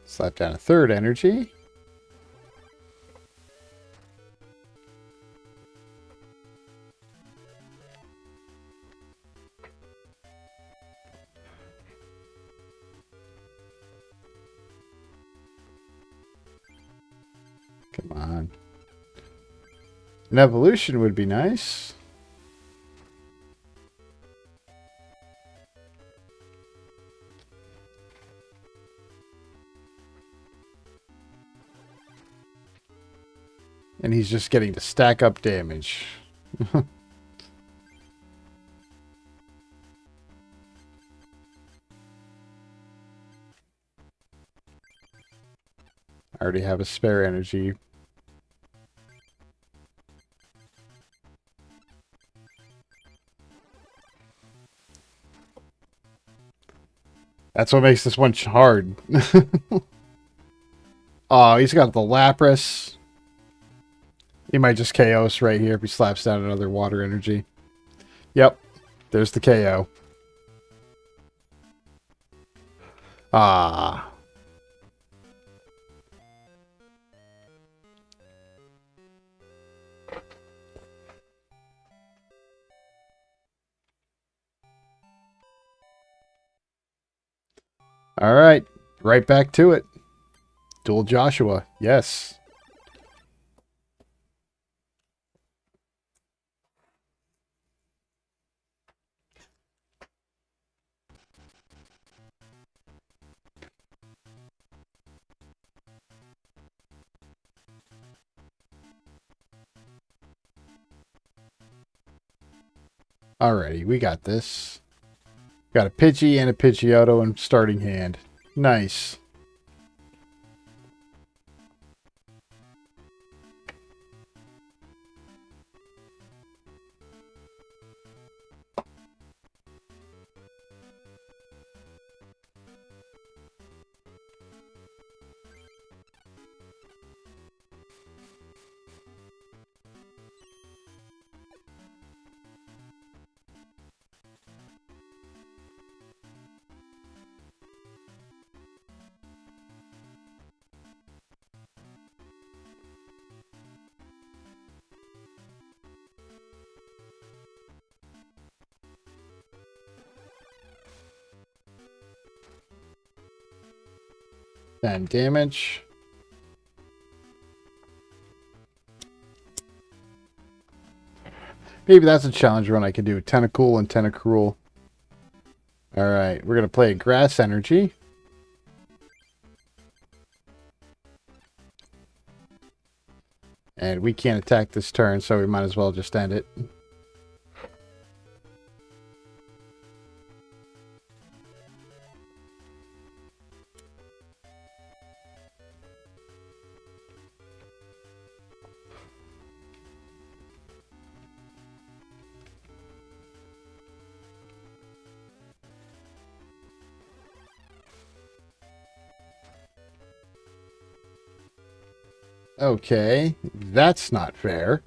Slap down a third energy. Come on. An evolution would be nice. And he's just getting to stack up damage. I already have a spare energy. That's what makes this one hard. Oh, he's got the Lapras. He might just KO us right here if he slaps down another water energy. Yep. There's the KO. Ah. All right. Right back to it. Dual Joshua. Yes. Alrighty, we got this. Got a Pidgey and a Pidgeotto in starting hand. Nice. 10 damage. Maybe that's a challenge run I can do. Tentacool and Tentacruel. Alright, we're going to play a Grass Energy. And we can't attack this turn, so we might as well just end it. Okay, that's not fair.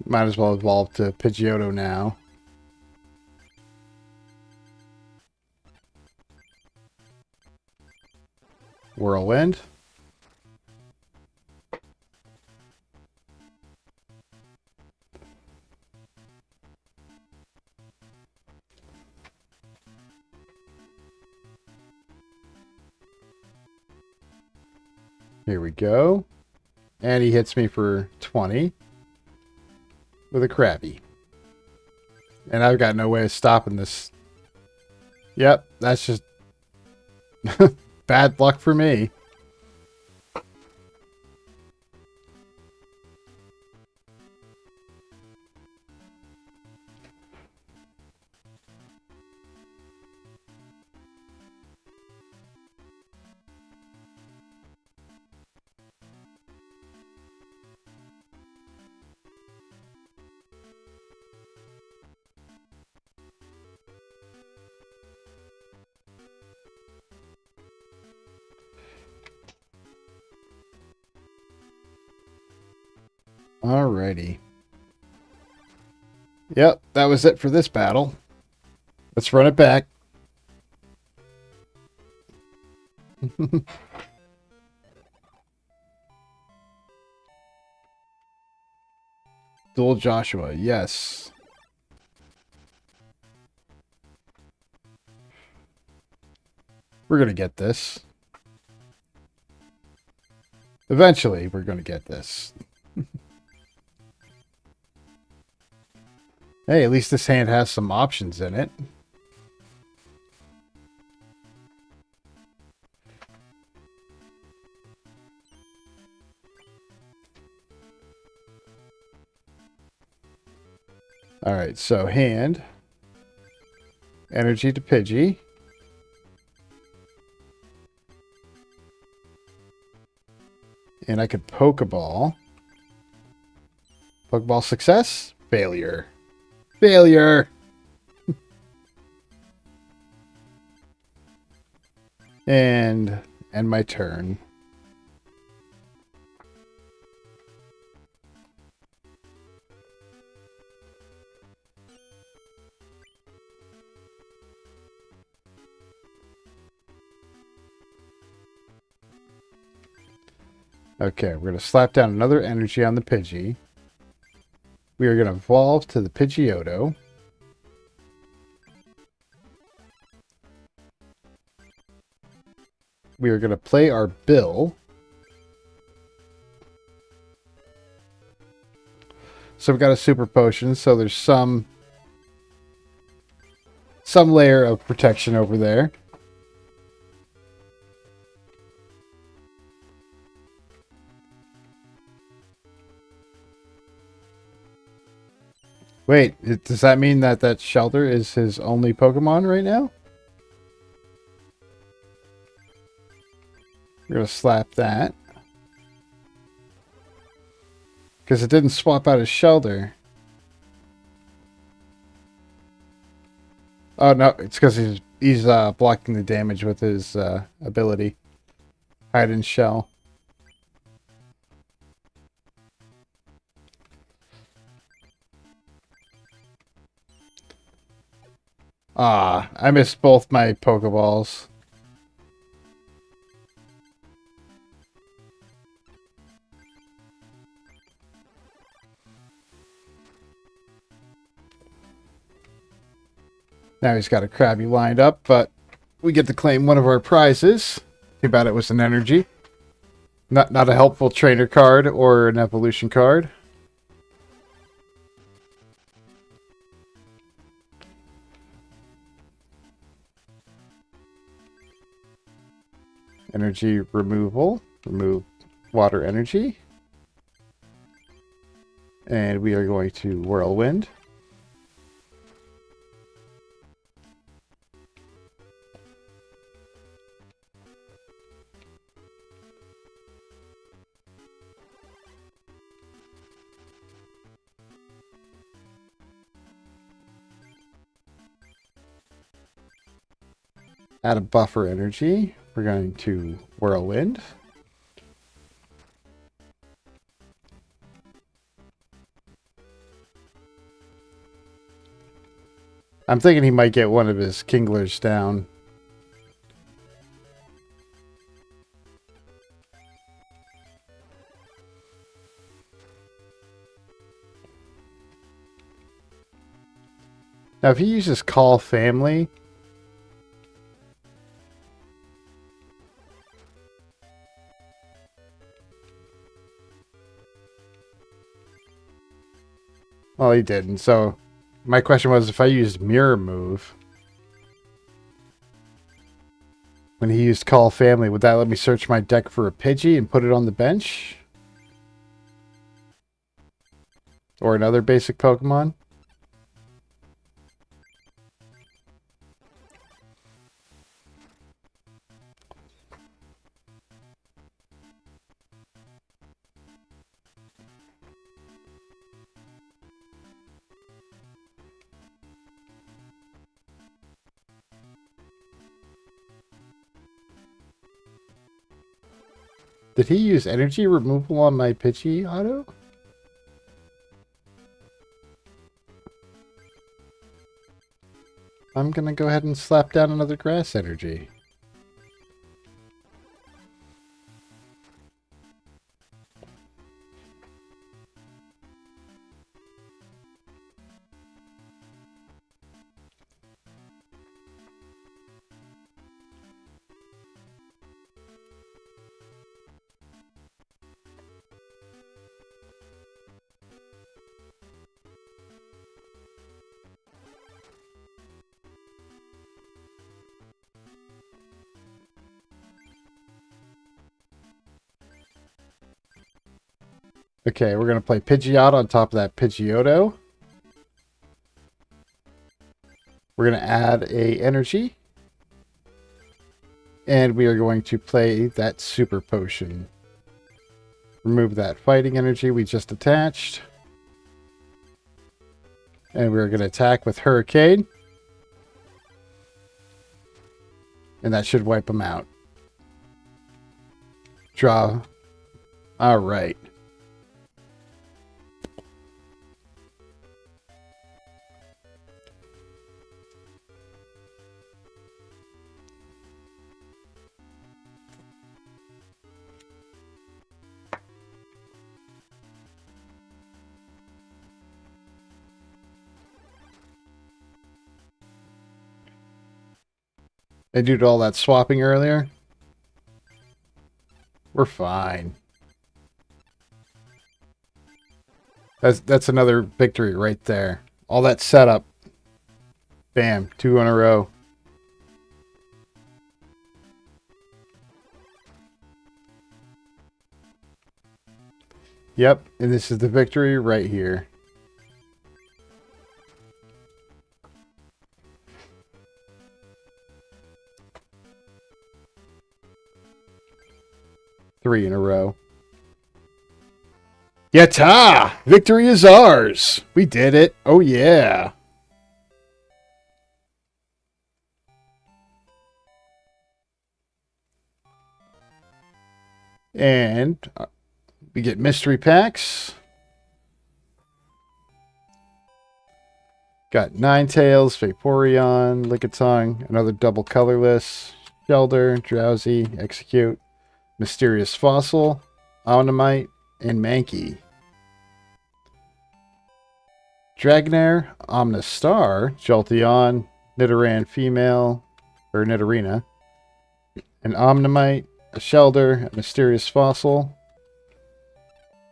Might as well evolve to Pidgeotto now. Whirlwind. Here we go. And he hits me for 20 with a Krabby. And I've got no way of stopping this. Yep, that's just bad luck for me. Alrighty. Yep, that was it for this battle. Let's run it back. Duel Joshua, yes. We're going to get this. Eventually, we're going to get this. Hey, at least this hand has some options in it. Alright, so hand. Energy to Pidgey. And I could Pokeball. Pokeball success? Failure. Failure! And end my turn. Okay, we're going to slap down another energy on the Pidgey. We are going to evolve to the Pidgeotto. We are going to play our Bill. So we've got a Super Potion, so there's some layer of protection over there. Wait, does that mean that that Shelter is his only Pokemon right now? We're going to slap that. Because it didn't swap out his Shelter. Oh, no, it's because he's blocking the damage with his ability. Hide and Shell. Ah, I missed both my Pokeballs. Now he's got a Krabby lined up, but we get to claim one of our prizes. Too bad it was an energy. Not a helpful trainer card or an evolution card. Energy removal. Remove water energy. And we are going to Whirlwind. Add a buffer energy. We're going to Whirlwind. I'm thinking he might get one of his Kinglers down. Now, if he uses Call Family... Well, he didn't. So, my question was, if I used Mirror Move, when he used Call Family, would that let me search my deck for a Pidgey and put it on the bench? Or another basic Pokemon? Did he use energy removal on my Pidgey auto? I'm going to go ahead and slap down another grass energy. Okay, we're going to play Pidgeot on top of that Pidgeotto. We're going to add a energy. And we are going to play that Super Potion. Remove that fighting energy we just attached. And we're going to attack with Hurricane. And that should wipe them out. Draw. All right. I did all that swapping earlier. We're fine. That's another victory right there. All that setup. Bam, 2 in a row. Yep, and this is the victory right here. Three in a row. Yatta! Victory is ours! We did it. Oh, yeah. And we get mystery packs. Got Ninetales, Vaporeon, Lickitung, another double colorless, Shelter, Drowsy, Execute, Mysterious Fossil, Omanyte, and Mankey. Dragonair, Omnistar, Jolteon, Nidoran female, or Nidorina, an Omnimite, a Shelder, a Mysterious Fossil,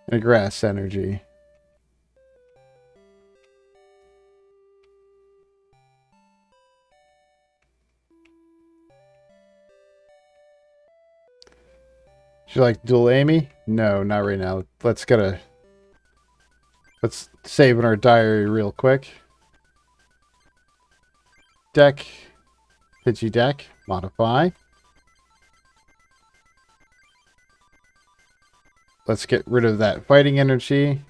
and a Grass Energy. Would you like to duel Amy? No, not right now. Let's save in our diary real quick. Deck. Pidgey deck. Modify. Let's get rid of that fighting energy.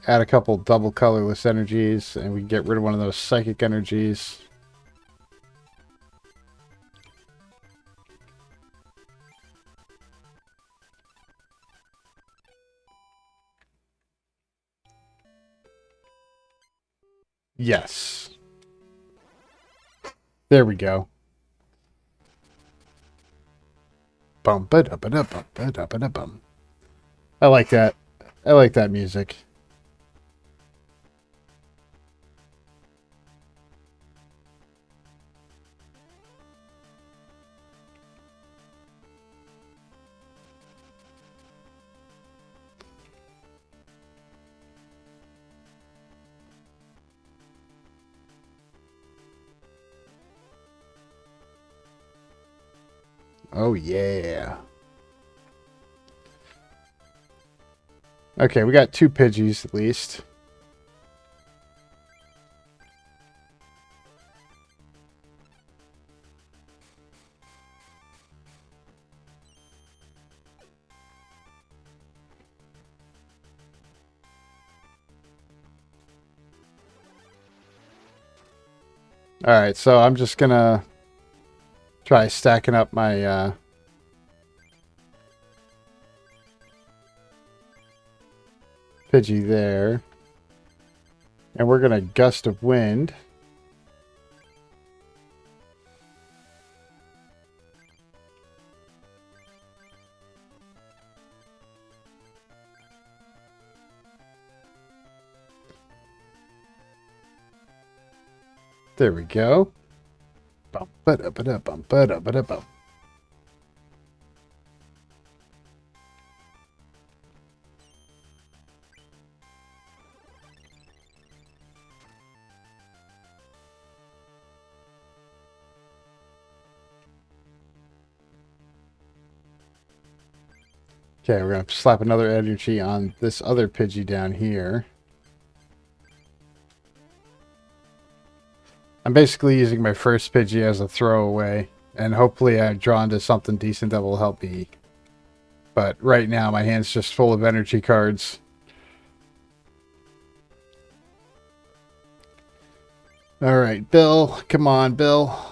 Add a couple double colorless energies, and we can get rid of one of those psychic energies. Yes. There we go. Bum ba da ba da bum ba da ba da bum. I like that. I like that music. Oh yeah. Okay, we got 2 Pidgeys at least. Alright, so I'm just gonna try stacking up my Pidgey there. And we're gonna Gust of Wind. There we go. Bum ba da ba da bum ba da ba da bum. Okay, we're going to slap another energy on this other Pidgey down here. I'm basically using my first Pidgey as a throwaway, and hopefully I draw into something decent that will help me. But right now, my hand's just full of energy cards. Alright, Bill. Come on, Bill.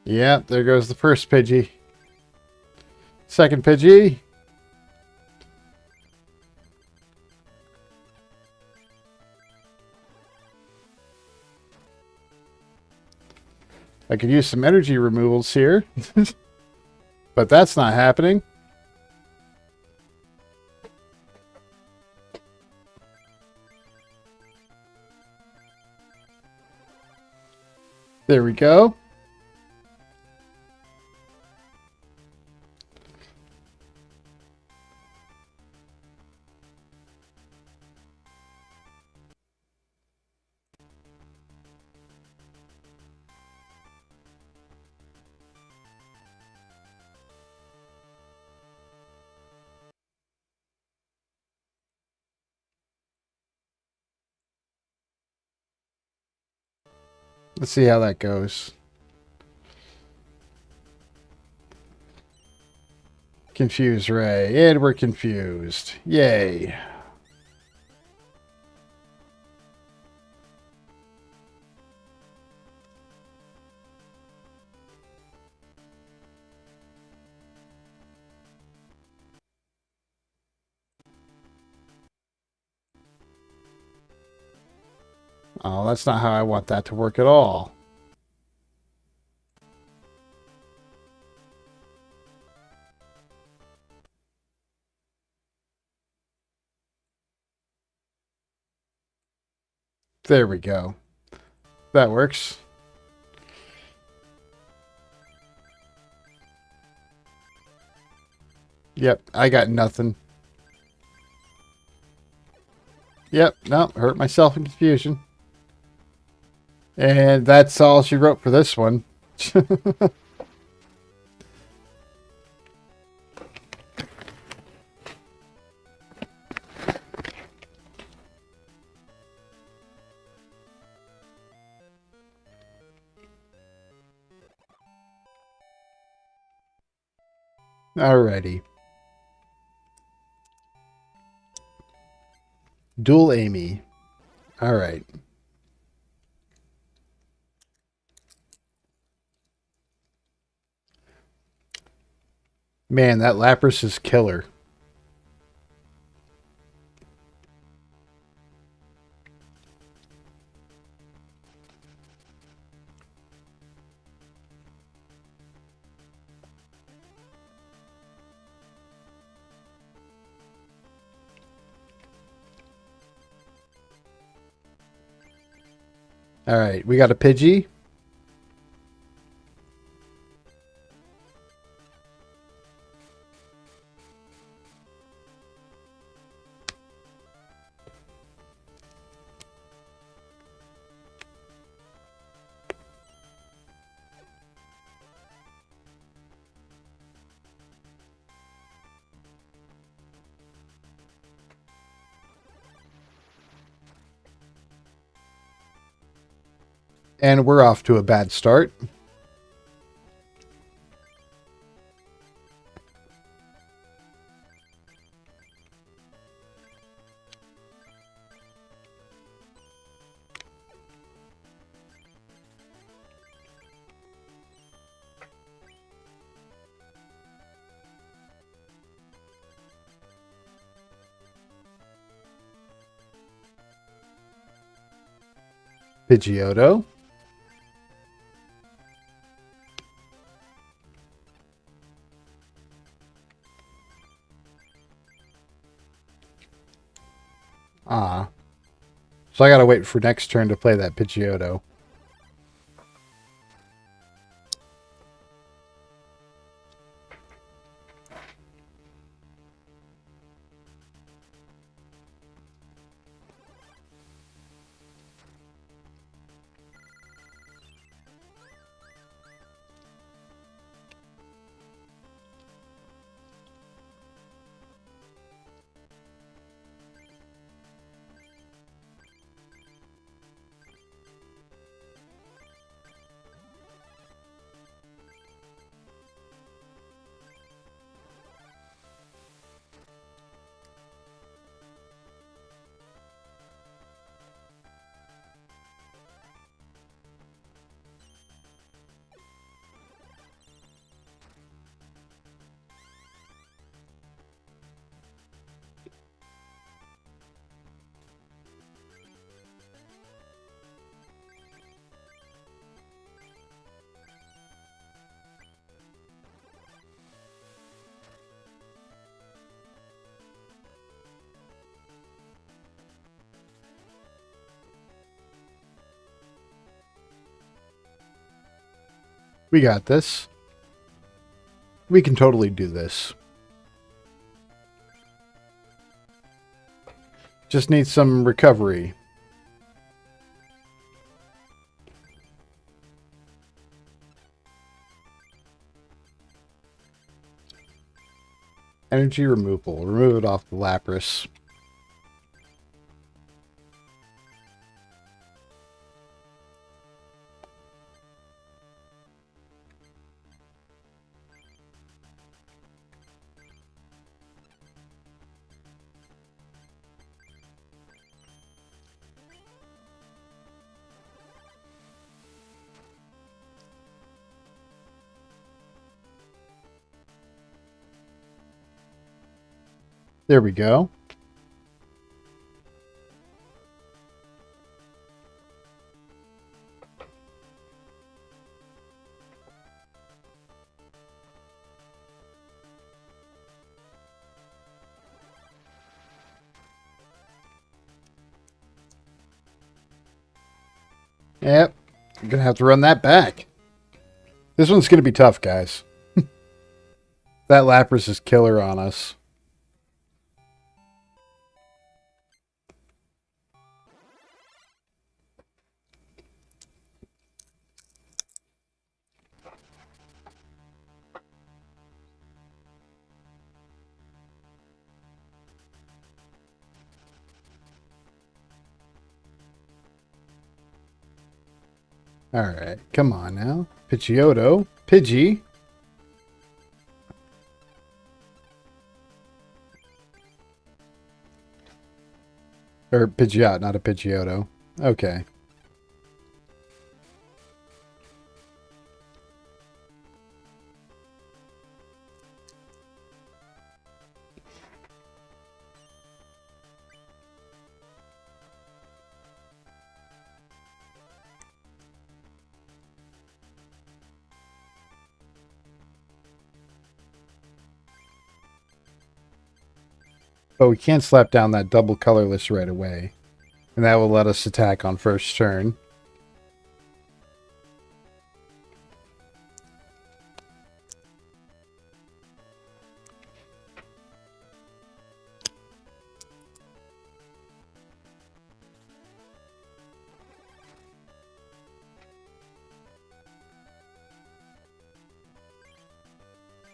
Yeah, there goes the first Pidgey. Second Pidgey. I could use some energy removals here. But that's not happening. There we go. Let's see how that goes. Confuse Ray. And we're confused. Yay. Oh, that's not how I want that to work at all. There we go. That works. Yep, I got nothing. Yep, no, hurt myself in confusion. And that's all she wrote for this one. Alrighty. Dual Amy. Alright. Man, that Lapras is killer. Alright, we got a Pidgey. And we're off to a bad start. Pidgeotto. Ah. So I gotta wait for next turn to play that Pidgeotto. We got this. We can totally do this. Just need some recovery. Energy removal. Remove it off the Lapras. There we go. Yep. I'm going to have to run that back. This one's going to be tough, guys. That Lapras is killer on us. Alright, come on now. Pidgeotto. Pidgey. Or Pidgeot, not a Pidgeotto. Okay. But we can't slap down that double colorless right away. And that will let us attack on first turn.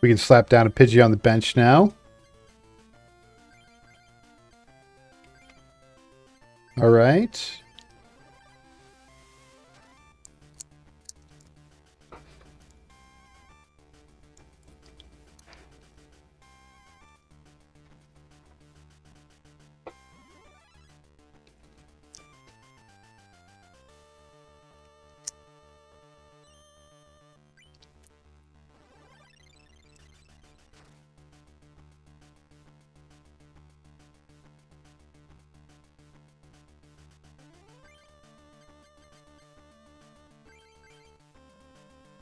We can slap down a Pidgey on the bench now. All right.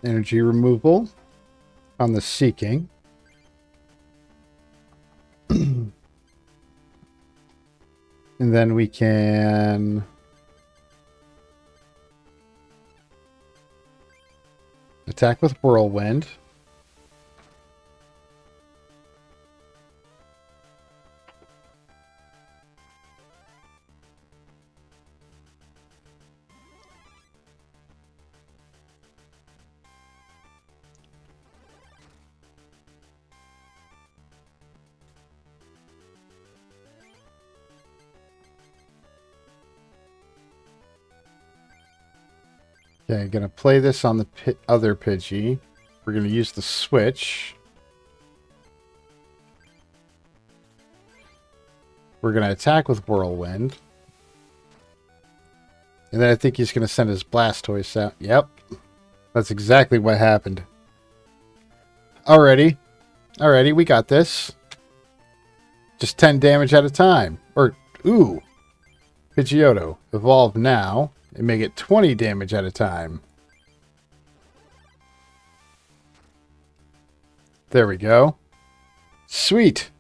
Energy removal on the Seeking. And then we can attack with Whirlwind. Okay, gonna play this on the other Pidgey. We're gonna use the switch. We're gonna attack with Whirlwind. And then I think he's gonna send his Blastoise out. Yep. That's exactly what happened. Alrighty. Alrighty, we got this. Just 10 damage at a time. Or, ooh. Pidgeotto, evolve now. And make it 20 damage at a time. There we go. Sweet.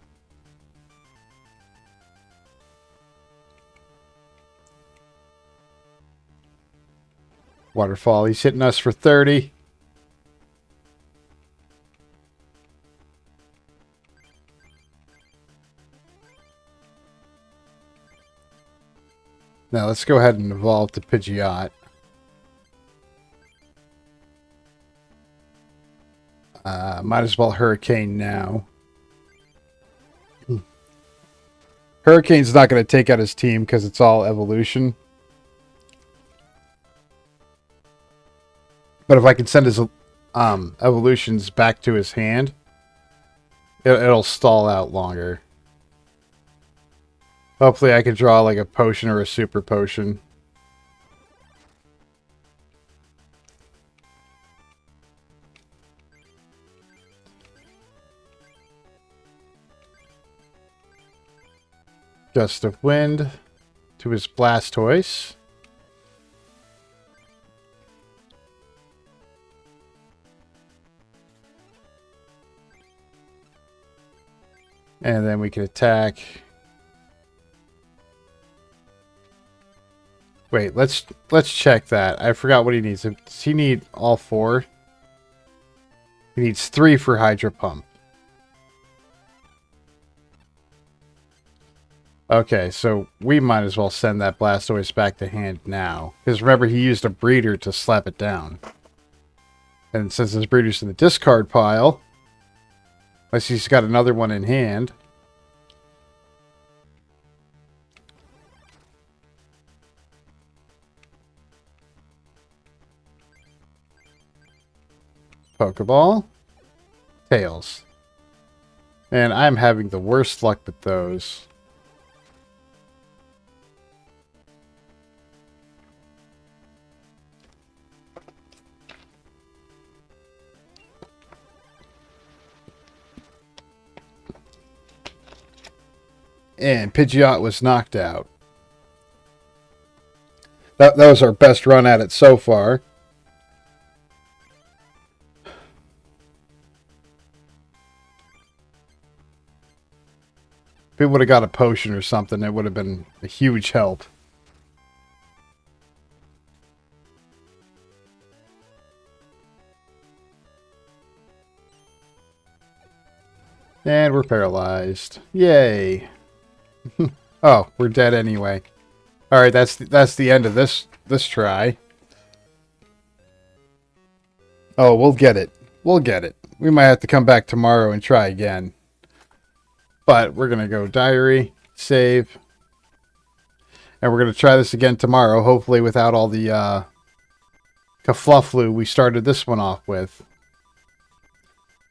Waterfall, he's hitting us for 30. Now let's go ahead and evolve to Pidgeot. Might as well Hurricane now. Hurricane's not going to take out his team because it's all evolution. But if I can send his evolutions back to his hand, it'll stall out longer. Hopefully I can draw like a potion or a super potion. Gust of Wind to his Blastoise. And then we can attack Wait, let's check that. I forgot what he needs. Does he need all 4? He needs 3 for Hydro Pump. Okay, so we might as well send that Blastoise back to hand now. Because remember, he used a breeder to slap it down. And since his breeder's in the discard pile, unless he's got another one in hand. Pokeball. Tails. And I'm having the worst luck with those. And Pidgeot was knocked out. That was our best run at it so far. If it would have got a potion or something, it would have been a huge help. And we're paralyzed. Yay. Oh, we're dead anyway. All right, that's the end of this try. Oh, we'll get it. We'll get it. We might have to come back tomorrow and try again. But we're going to go diary, save. And we're going to try this again tomorrow, hopefully without all the kerfluffle we started this one off with.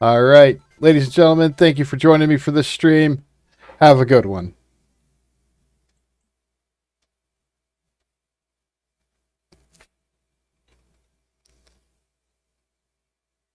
All right, ladies and gentlemen, thank you for joining me for this stream. Have a good one.